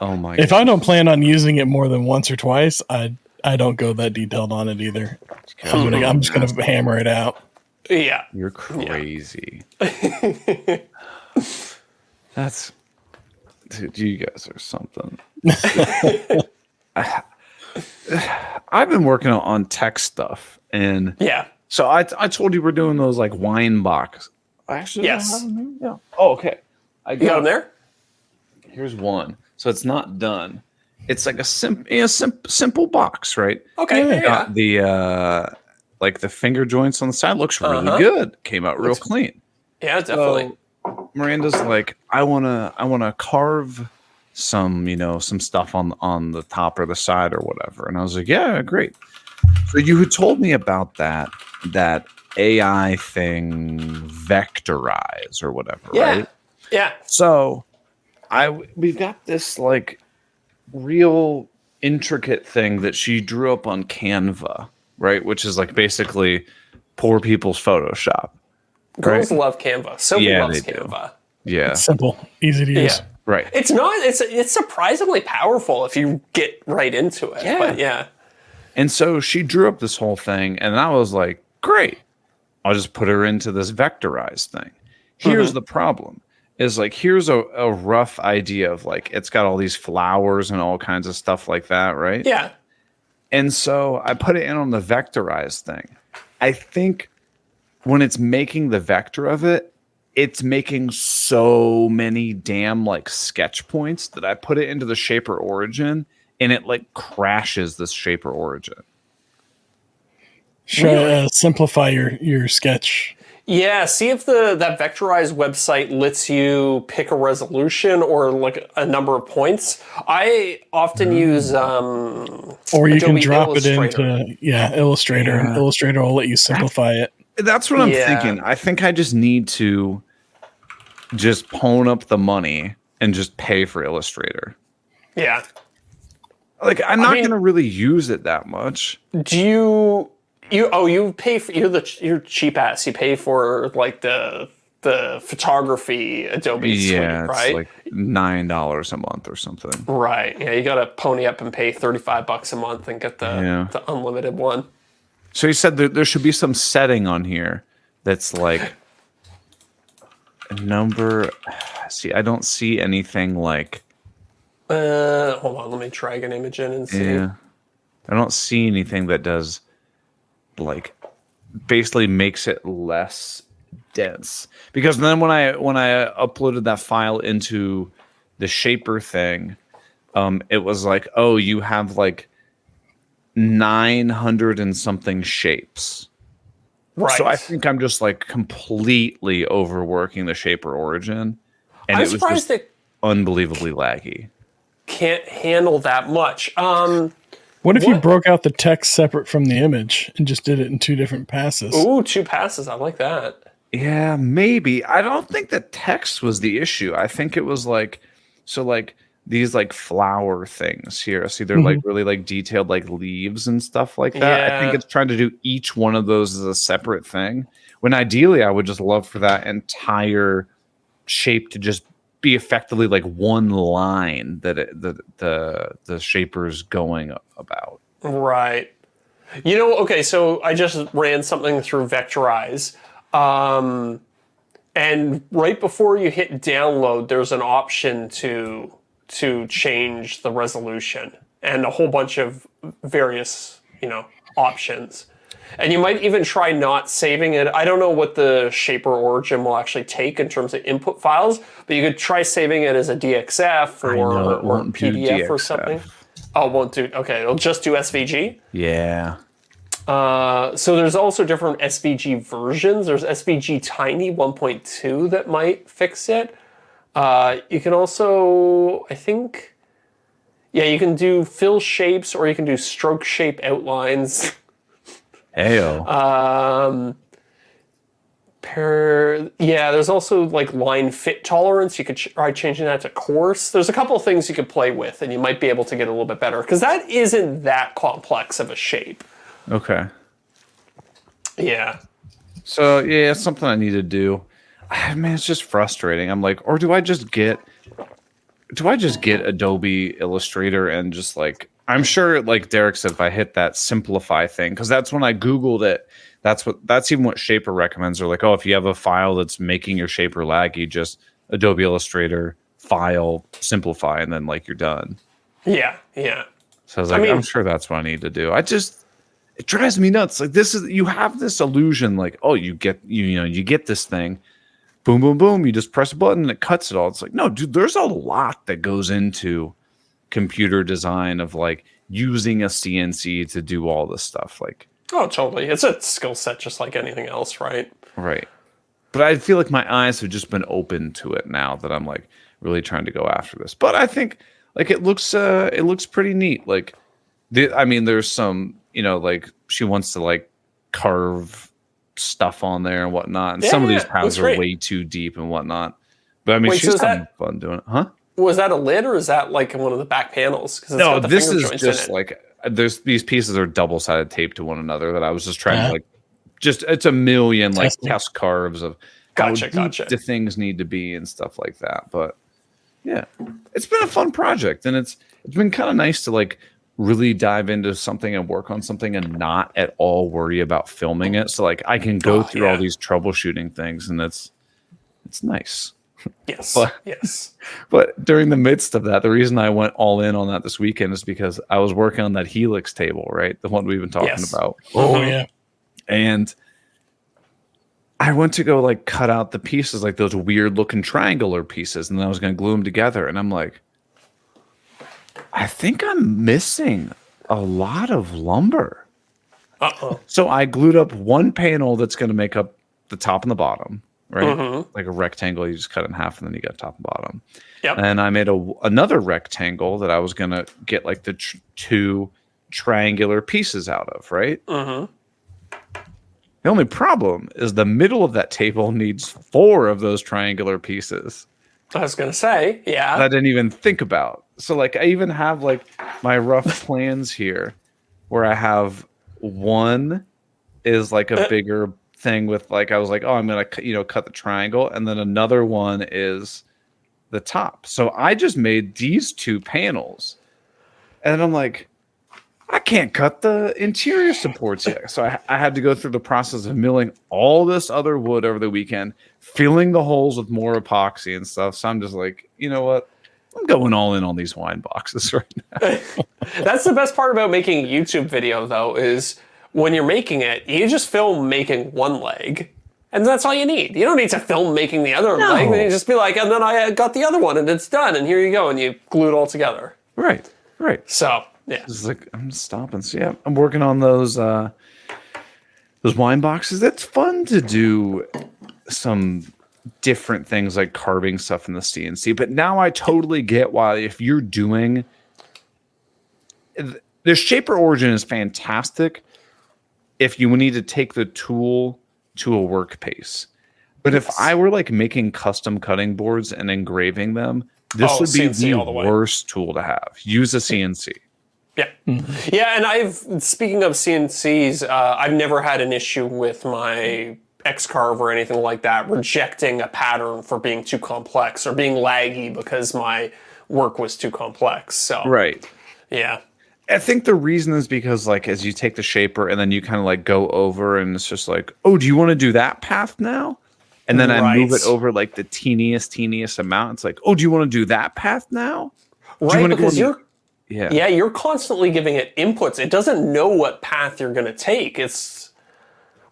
Oh my God. If I don't plan on using it more than once or twice, I don't go that detailed on it either. I'm just going to hammer it out. Yeah. You're crazy. That's, dude, you guys are something. I've been working on tech stuff, and so I told you we're doing those like wine box. Actually, yes. Yeah. Oh, okay. You got them there? Here's one. So it's not done. It's like a simple box, right? Okay. Got the like the finger joints on the side looks really good. Came out real clean. Yeah, definitely. So Miranda's like, I wanna carve some stuff on the top or the side or whatever. And I was like, yeah, great. So you had told me about that AI thing, Vectorize or whatever, right? Yeah. So we've got this like real intricate thing that she drew up on Canva, right? Which is like basically poor people's Photoshop. Girls love Canva. Sophie loves Canva. Yeah. It's simple, easy to use. Right. It's surprisingly powerful if you get right into it. Yeah. But And so she drew up this whole thing, and I was like, great. I'll just put her into this vectorized thing. Here's the problem. Is like, here's a rough idea of like, it's got all these flowers and all kinds of stuff like that, right? Yeah. And so I put it in on the vectorized thing. I think when it's making the vector of it, it's making so many damn like sketch points that I put it into the shaper origin and it like crashes this shaper origin. Simplify your sketch. Yeah, see if that vectorized website lets you pick a resolution or like a number of points. I often use or you can drop Illustrator. It into Illustrator. And Illustrator will let you simplify it. That's what I'm thinking. I think I just need to just pwn up the money and just pay for Illustrator. Yeah. Like I'm not going to really use it that much. Do you pay for you're cheap ass. You pay for like the photography Adobe suite, right? It's like $9 a month or something. Right. Yeah, you got to pony up and pay $35 a month and get the unlimited one. So you said there should be some setting on here that's like a number. See, I don't see anything like. Hold on, let me drag an image in and see. Yeah, I don't see anything that does like basically makes it less dense. Because then when I uploaded that file into the shaper thing, it was like, oh, you have like 900 and something shapes. Right. So I think I'm just like completely overworking the shaper origin, and I'm it was surprised just unbelievably laggy. can't handle that much. What if you broke out the text separate from the image and just did it in 2 different passes? Ooh, 2 passes. I like that. Yeah, maybe. I don't think the text was the issue. I think it was like, so like these like flower things here. See, they're like really like detailed like leaves and stuff like that. I think it's trying to do each one of those as a separate thing. When ideally I would just love for that entire shape to just be effectively like one line that the shaper's going about. Right. Okay, so I just ran something through Vectorize. And right before you hit download, there's an option to change the resolution and a whole bunch of various, options. And you might even try not saving it. I don't know what the Shaper origin will actually take in terms of input files, but you could try saving it as a DXF or PDF or something. Oh, it won't do. Okay, it'll just do SVG. Yeah. So there's also different SVG versions. There's SVG Tiny 1.2 that might fix it. You can also, I think, you can do fill shapes or you can do stroke shape outlines. Heyo. There's also like line fit tolerance. You could try changing that to coarse. There's a couple of things you could play with, and you might be able to get a little bit better because that isn't that complex of a shape. Okay. Yeah. So yeah, it's something I need to do. Man, it's just frustrating. I'm like, or do I just get Adobe Illustrator and just like, I'm sure like Deric said, if I hit that simplify thing, because that's when I Googled it. That's even what Shaper recommends. They're like, oh, if you have a file that's making your Shaper laggy, just Adobe Illustrator, file, simplify, and then like you're done. Yeah. So I was like, I'm sure that's what I need to do. It drives me nuts. Like you have this illusion, like, oh, you get this thing, boom, boom, boom. You just press a button and it cuts it all. It's like, no, dude, there's a lot that goes into computer design of like using a CNC to do all this stuff. Like, oh, totally. It's a skill set just like anything else, right? Right. But I feel like my eyes have just been open to it now that I'm like really trying to go after this. But I think like it looks pretty neat. Like, there's some, like she wants to like carve stuff on there and whatnot. And some of these paths are way too deep and whatnot. But she's having fun doing it. Huh? Was that a lid or is that like one of the back panels? No, this is just like, there's these pieces are double-sided tape to one another that I was just trying to like, it's a million like test carves of how deep the things need to be and stuff like that. But yeah, it's been a fun project and it's been kind of nice to like really dive into something and work on something and not at all worry about filming it. So like I can go through all these troubleshooting things and it's nice. Yes. Yes. But during the midst of that, the reason I went all in on that this weekend is because I was working on that Helix table, right? The one we've been talking about. Oh, yeah. And I went to go like cut out the pieces, like those weird looking triangular pieces, and then I was going to glue them together. And I'm like, I think I'm missing a lot of lumber. So I glued up one panel that's going to make up the top and the bottom. Right, like a rectangle, you just cut it in half, and then you got top and bottom. Yep. And I made another rectangle that I was gonna get like the 2 triangular pieces out of. Right. The only problem is the middle of that table needs 4 of those triangular pieces. I was gonna say, yeah. That I didn't even think about. So like, I even have like my rough plans here, where I have one is like a bigger thing with like I was like, oh, I'm gonna cut the triangle, and then another one is the top. So I just made these 2 panels, and I'm like, I can't cut the interior supports yet. So I had to go through the process of milling all this other wood over the weekend, filling the holes with more epoxy and stuff. So I'm just like, you know what? I'm going all in on these wine boxes right now. That's the best part about making a YouTube video, though, is when you're making it, you just film making one leg, and that's all you need. You don't need to film making the other leg. Then you just be like, and then I got the other one, and it's done, and here you go, and you glue it all together. Right. So, yeah. It's like, I'm stopping. So, yeah, I'm working on those wine boxes. It's fun to do some different things like carving stuff in the CNC. But now I totally get why, if you're doing the Shaper Origin is fantastic if you need to take the tool to a work pace. But if I were like making custom cutting boards and engraving them, this would be CNC all the the way. worst tool to have. Use a CNC. Yeah. Yeah, and speaking of CNCs, I've never had an issue with my X-Carve or anything like that rejecting a pattern for being too complex or being laggy because my work was too complex. So, Right. yeah. I think the reason is because, like, as you take the shaper and then you kind of like go over and it's just like, oh, do you want to do that path now? And then I move it over like the teeniest amount. It's like, oh, do you want to do that path now? Right, because Yeah, you're constantly giving it inputs. It doesn't know what path you're going to take.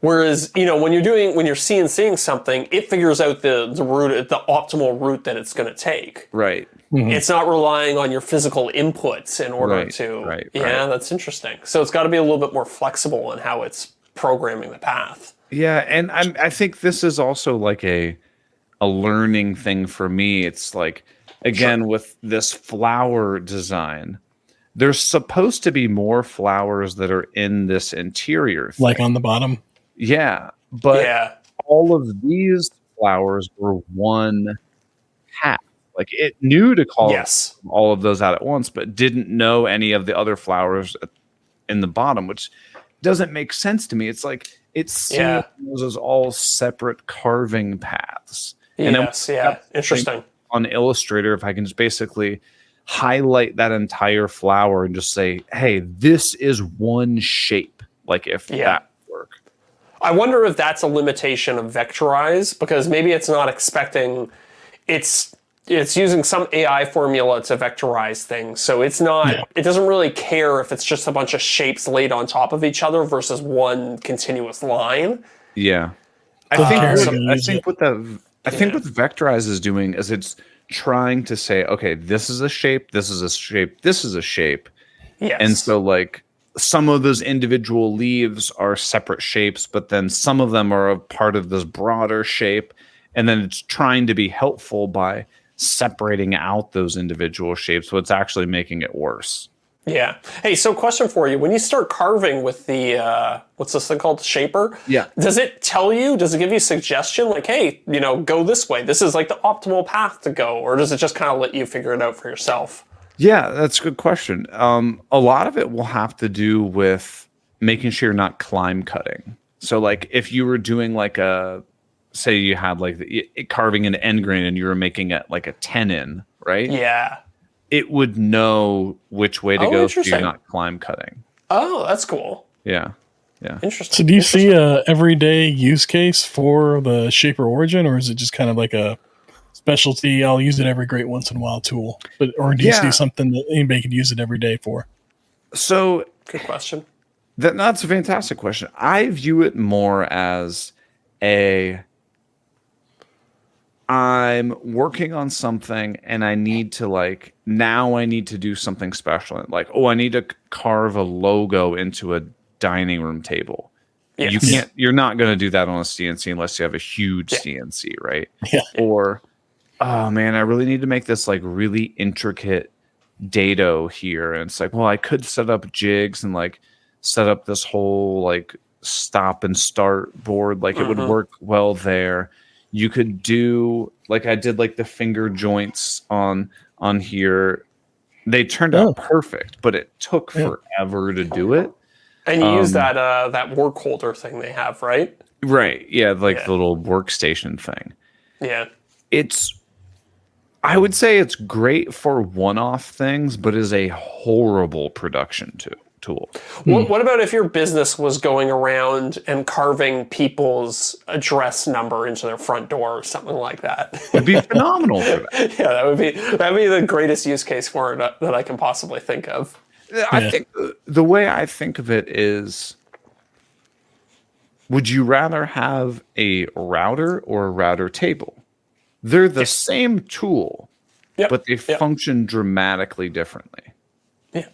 Whereas, when you're CNCing something, it figures out the route, the optimal route that it's going to take. Right. It's not relying on your physical inputs in order to. Right. Yeah, that's interesting. So it's got to be a little bit more flexible in how it's programming the path. Yeah, and I think this is also like a learning thing for me. It's like, again, with this flower design, there's supposed to be more flowers that are in this interior thing. Like on the bottom. Yeah, but all of these flowers were one path. Like, it knew to call all of those out at once, but didn't know any of the other flowers in the bottom, which doesn't make sense to me. It's like it's seeing those as all separate carving paths. Interesting. On Illustrator, if I can just basically highlight that entire flower and just say, hey, this is one shape. Like, if that would work. I wonder if that's a limitation of Vectorize, because maybe it's not expecting it's using some AI formula to vectorize things. So it's not, it doesn't really care if it's just a bunch of shapes laid on top of each other versus one continuous line. Yeah. I think what Vectorize is doing is it's trying to say, okay, this is a shape, this is a shape, this is a shape. Yes. And so, like, some of those individual leaves are separate shapes, but then some of them are a part of this broader shape. And then it's trying to be helpful by separating out those individual shapes, so it's actually making it worse. Yeah. Hey, so question for you. When you start carving with the, what's this thing called? The shaper? Yeah. Does it give you a suggestion like, hey, go this way? This is like the optimal path to go. Or does it just kind of let you figure it out for yourself? Yeah, that's a good question. A lot of it will have to do with making sure you're not climb cutting. So, like, if you were doing like say you had like carving an end grain and you were making it like a tenon, right? Yeah. It would know which way to go so you're not climb cutting. Oh, that's cool. Yeah. Interesting. So do you see a everyday use case for the Shaper Origin, or is it just kind of like a specialty, I'll use it every great once in a while tool? Or do you see something that anybody could use it every day for? So good question. That's a fantastic question. I view it more as I'm working on something and I need to do something special. Like, I need to carve a logo into a dining room table. Yes. You're not going to do that on a CNC unless you have a huge CNC, right? Yeah. Or, oh man, I really need to make this like really intricate dado here. And it's like, well, I could set up jigs and like set up this whole like stop and start board. Like it would work well there. You could do like I did like the finger joints on here. They turned out perfect, but it took forever to do it. And you use that work holder thing they have, right? Right. Yeah, like the little workstation thing. Yeah. I would say it's great for one-off things, but is a horrible production tool. What about if your business was going around and carving people's address number into their front door or something like that? It'd be phenomenal for that. Yeah, that'd be the greatest use case for it that I can possibly think of. I think the way I think of it is, would you rather have a router or a router table? They're the same tool, but they function dramatically differently. Yeah.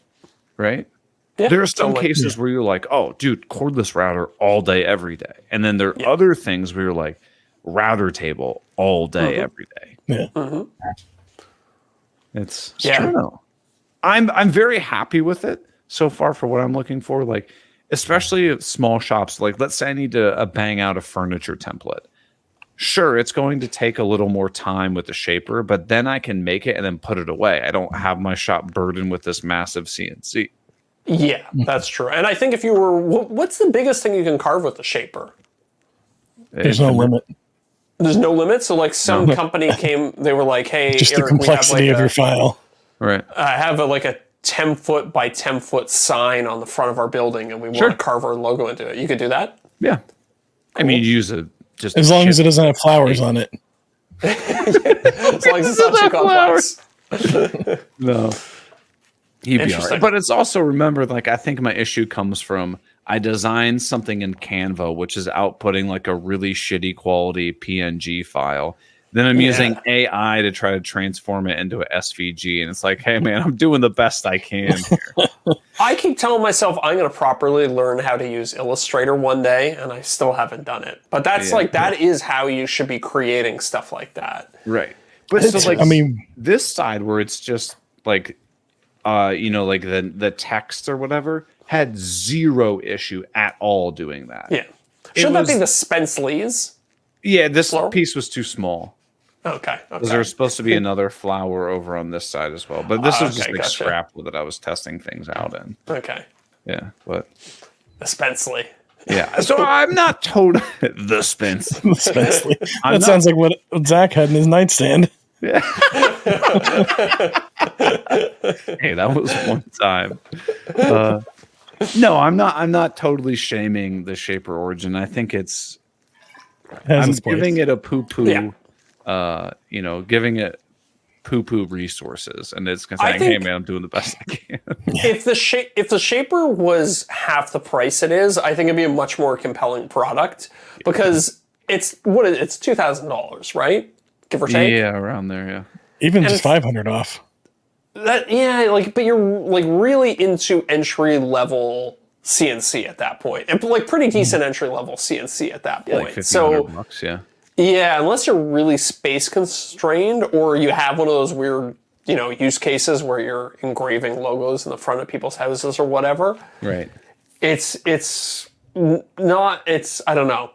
Right? Yeah, there are some cases where you're like, oh, dude, cordless router all day, every day. And then there are other things where you're like, router table all day, every day. Yeah. It's I don't know. I'm very happy with it so far for what I'm looking for. Like, especially at small shops. Like, let's say I need to bang out a furniture template. Sure, it's going to take a little more time with the shaper, but then I can make it and then put it away. I don't have my shop burdened with this massive CNC. Yeah, that's true. And I think if you were, what's the biggest thing you can carve with the shaper? There's no limit. There's no limit. So like some company came, they were like, "Hey, Just Eric, the complexity of your file." Right. I have a 10-foot by 10-foot sign on the front of our building, and we want to carve our logo into it." You could do that. Yeah. Cool. I mean, you use just as long as it doesn't have flowers on it. As long as it's not too complex. No. He'd be all right. But it's also, remember, like, I think my issue comes from I designed something in Canva, which is outputting like a really shitty quality PNG file. Then I'm using AI to try to transform it into a SVG. And it's like, hey, man, I'm doing the best I can here. I keep telling myself I'm going to properly learn how to use Illustrator one day, and I still haven't done it. But that's that is how you should be creating stuff like that. Right. But so, like, I mean, this side where it's just like, like the text or whatever had zero issue at all doing that. Yeah. Shouldn't that be the Spenceley's? Yeah, this piece was too small. Okay. Because there was supposed to be another flower over on this side as well. But this was just like scrap that I was testing things out in. Okay. Yeah, but the Spenceley. Yeah. So I'm not totally the Spenceley. That sounds like what Zach had in his nightstand. Yeah. Hey, that was one time. No, I'm not totally shaming the Shaper Origin. I think I'm giving it a poo-poo. Giving it poo-poo resources, and it's saying, "Hey, man, I'm doing the best I can." If the Shaper was half the price it is, I think it'd be a much more compelling product because it's $2,000, right? Give or take. Yeah, around there. Yeah. Even just 500 off. But you're like really into entry level CNC at that point, and like pretty decent entry level CNC at that point. Like $1,500, yeah. Yeah, unless you're really space constrained, or you have one of those weird, use cases where you're engraving logos in the front of people's houses or whatever. Right. It's not. I don't know.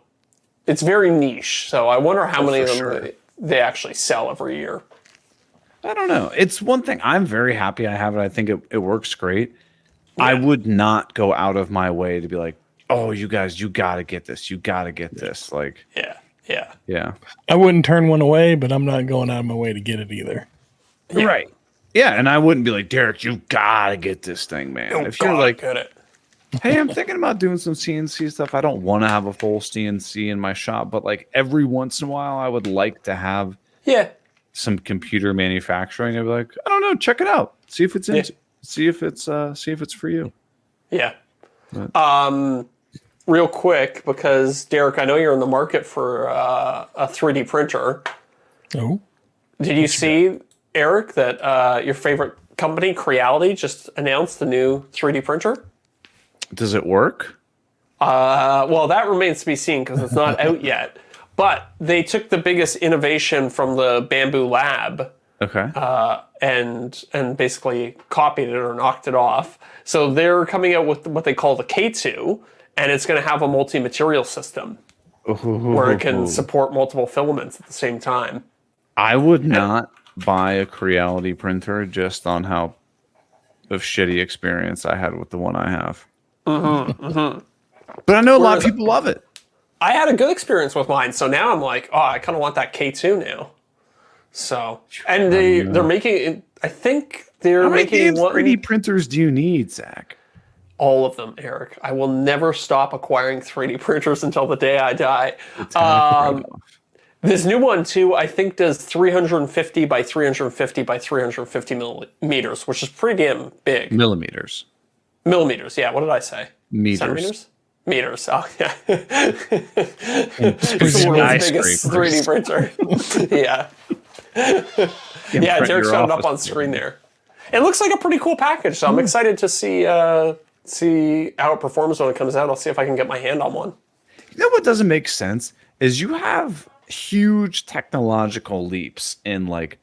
It's very niche. So I wonder how many of them they actually sell every year. I don't know. It's one thing. I'm very happy I have it. I think it works great. Yeah. I would not go out of my way to be like, oh, you guys, you got to get this. You got to get this. Like, yeah. I wouldn't turn one away, but I'm not going out of my way to get it either. Yeah. Right. Yeah. And I wouldn't be like, Deric, you got to get this thing, man. If you're like, hey, I'm thinking about doing some CNC stuff. I don't want to have a full CNC in my shop, but like every once in a while, I would like to have some computer manufacturing. I'd be like, I don't know, check it out. See if it's see if it's for you. Yeah. But. Real quick, because Deric, I know you're in the market for a 3D printer. Oh. Did you see, Eric, that your favorite company, Creality, just announced the new 3D printer? Does it work? Well, that remains to be seen because it's not out yet. But they took the biggest innovation from the Bamboo Lab, and basically copied it or knocked it off. So they're coming out with what they call the K2, and it's going to have a multi-material system where it can support multiple filaments at the same time. I would not buy a Creality printer just on how of shitty experience I had with the one I have. But I know a lot of people love it. I had a good experience with mine, so now I'm like, oh, I kind of want that K2 now. So, and they're making it. I think they're making what 3D printers do you need, Zach? All of them, Eric. I will never stop acquiring 3D printers until the day I die. This new one too, I think, does 350 by 350 by 350 millimeters, which is pretty damn big. Millimeters. Yeah. What did I say? Meters. Centimeters? Meters. Oh, yeah. It's the world's biggest 3D printer. Yeah. Yeah, Derek's got it up on screen there. It looks like a pretty cool package, so I'm excited to see how it performs when it comes out. I'll see if I can get my hand on one. You know what doesn't make sense is you have huge technological leaps in like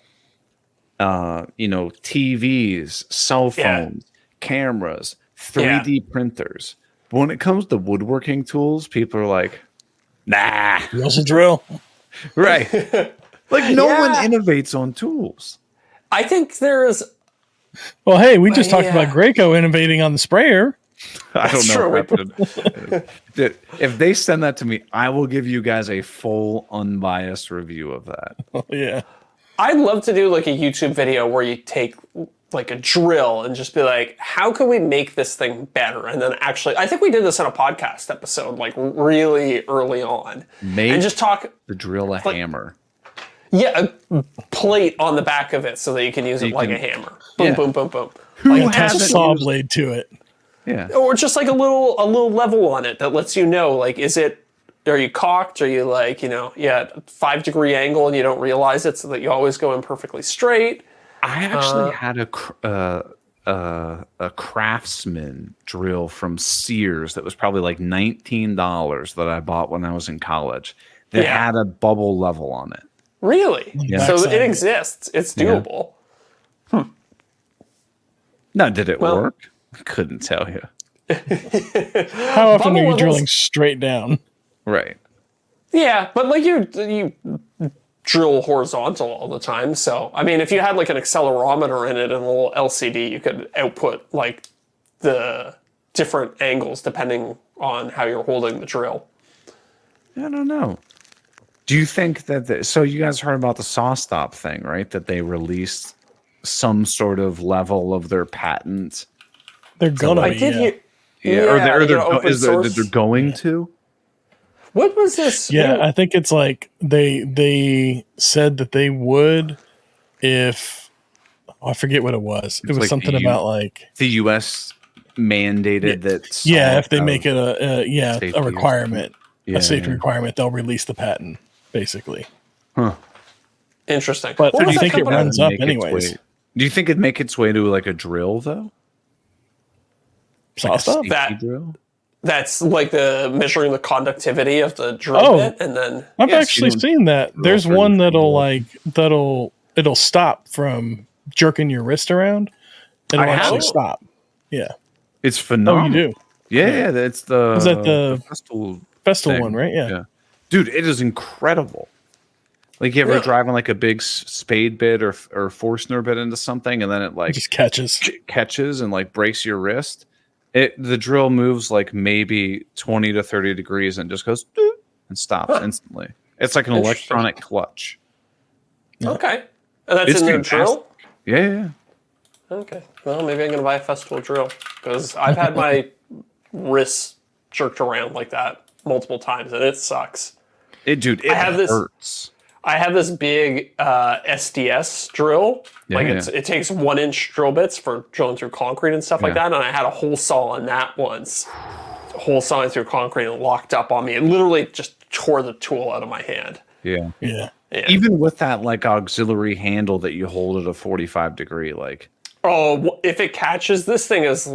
TVs, cell phones, cameras, 3D printers. But when it comes to woodworking tools, people are like, nah. Wheels a drill. Right. Like no one innovates on tools. I think there's. Well, hey, we just talked about Graco innovating on the sprayer. I don't know what happened. If they send that to me, I will give you guys a full unbiased review of that. Oh, yeah. I'd love to do like a YouTube video where you take like a drill and just be like, how can we make this thing better? And then actually, I think we did this in a podcast episode, like really early on. And just talk. The drill a hammer. Yeah, a plate on the back of it so that you can use it like a hammer. Boom, boom, boom, boom. Like attach a saw blade to it. Yeah. Or just like a little level on it that lets you know, like, are you cocked? Are you like, 5-degree angle and you don't realize it so that you always go in perfectly straight? I actually had a Craftsman drill from Sears that was probably like $19 that I bought when I was in college that had a bubble level on it. Really? Yeah. So it exists. It's doable. Yeah. Now, did it work? I couldn't tell you. How often are you drilling straight down? Right. Yeah, but like you drill horizontal all the time. So, I mean, if you had like an accelerometer in it and a little LCD, you could output like the different angles depending on how you're holding the drill. I don't know. Do you think that so you guys heard about the saw stop thing, right? That they released some sort of level of their patent. They're gonna I be. did hear. Or they're going to. What was this? Yeah, I think it's like they said that they would if I forget what it was. It was like something about like the U.S. mandated that. Yeah, if they make it a requirement, a safety requirement, they'll release the patent. Basically. Huh. Interesting. But do you think it runs up anyways? Do you think it'd make its way to like a drill though? Saw stop? Drill? That's like the measuring the conductivity of the drill bit, and then I've actually seen that. There's one that'll stop from jerking your wrist around. It'll actually stop. Yeah, it's phenomenal. Oh, you do? Yeah, that's the. Is that the festival one, right? Yeah. Dude, it is incredible. Like you ever driving like a big spade bit or Forstner bit into something, and then it just catches and like breaks your wrist. The drill moves like maybe 20 to 30 degrees and just goes and stops instantly. It's like an electronic clutch. Okay, and that's in their drill. Yeah. Okay, well maybe I'm gonna buy a festival drill because I've had my wrists jerked around like that multiple times and it sucks. It hurts. I have this big SDS drill. It takes 1-inch drill bits for drilling through concrete and stuff like that. And I had a hole saw on that once. Hole sawing through concrete and locked up on me. It literally just tore the tool out of my hand. Yeah. Yeah. Even with that like auxiliary handle that you hold at a 45 degree, like. Oh, if it catches, this thing is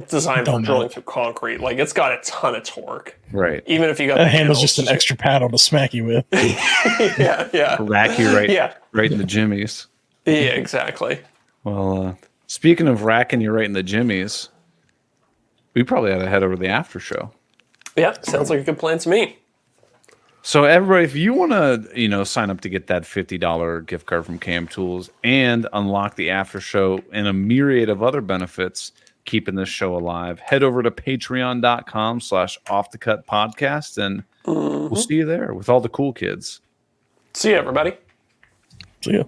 designed for drilling through concrete. Like it's got a ton of torque. Right. Even if you got the handle's just an extra paddle to smack you with. yeah. Rack you right in the jimmies. Yeah, exactly. Well, speaking of racking you right in the jimmies, we probably ought to head over to the after show. Yeah, sounds like a good plan to me. So everybody, if you want to, sign up to get that $50 gift card from Cam Tools and unlock the after show and a myriad of other benefits keeping this show alive, head over to patreon.com/offthecutpodcast and we'll see you there with all the cool kids. See you, everybody. See ya.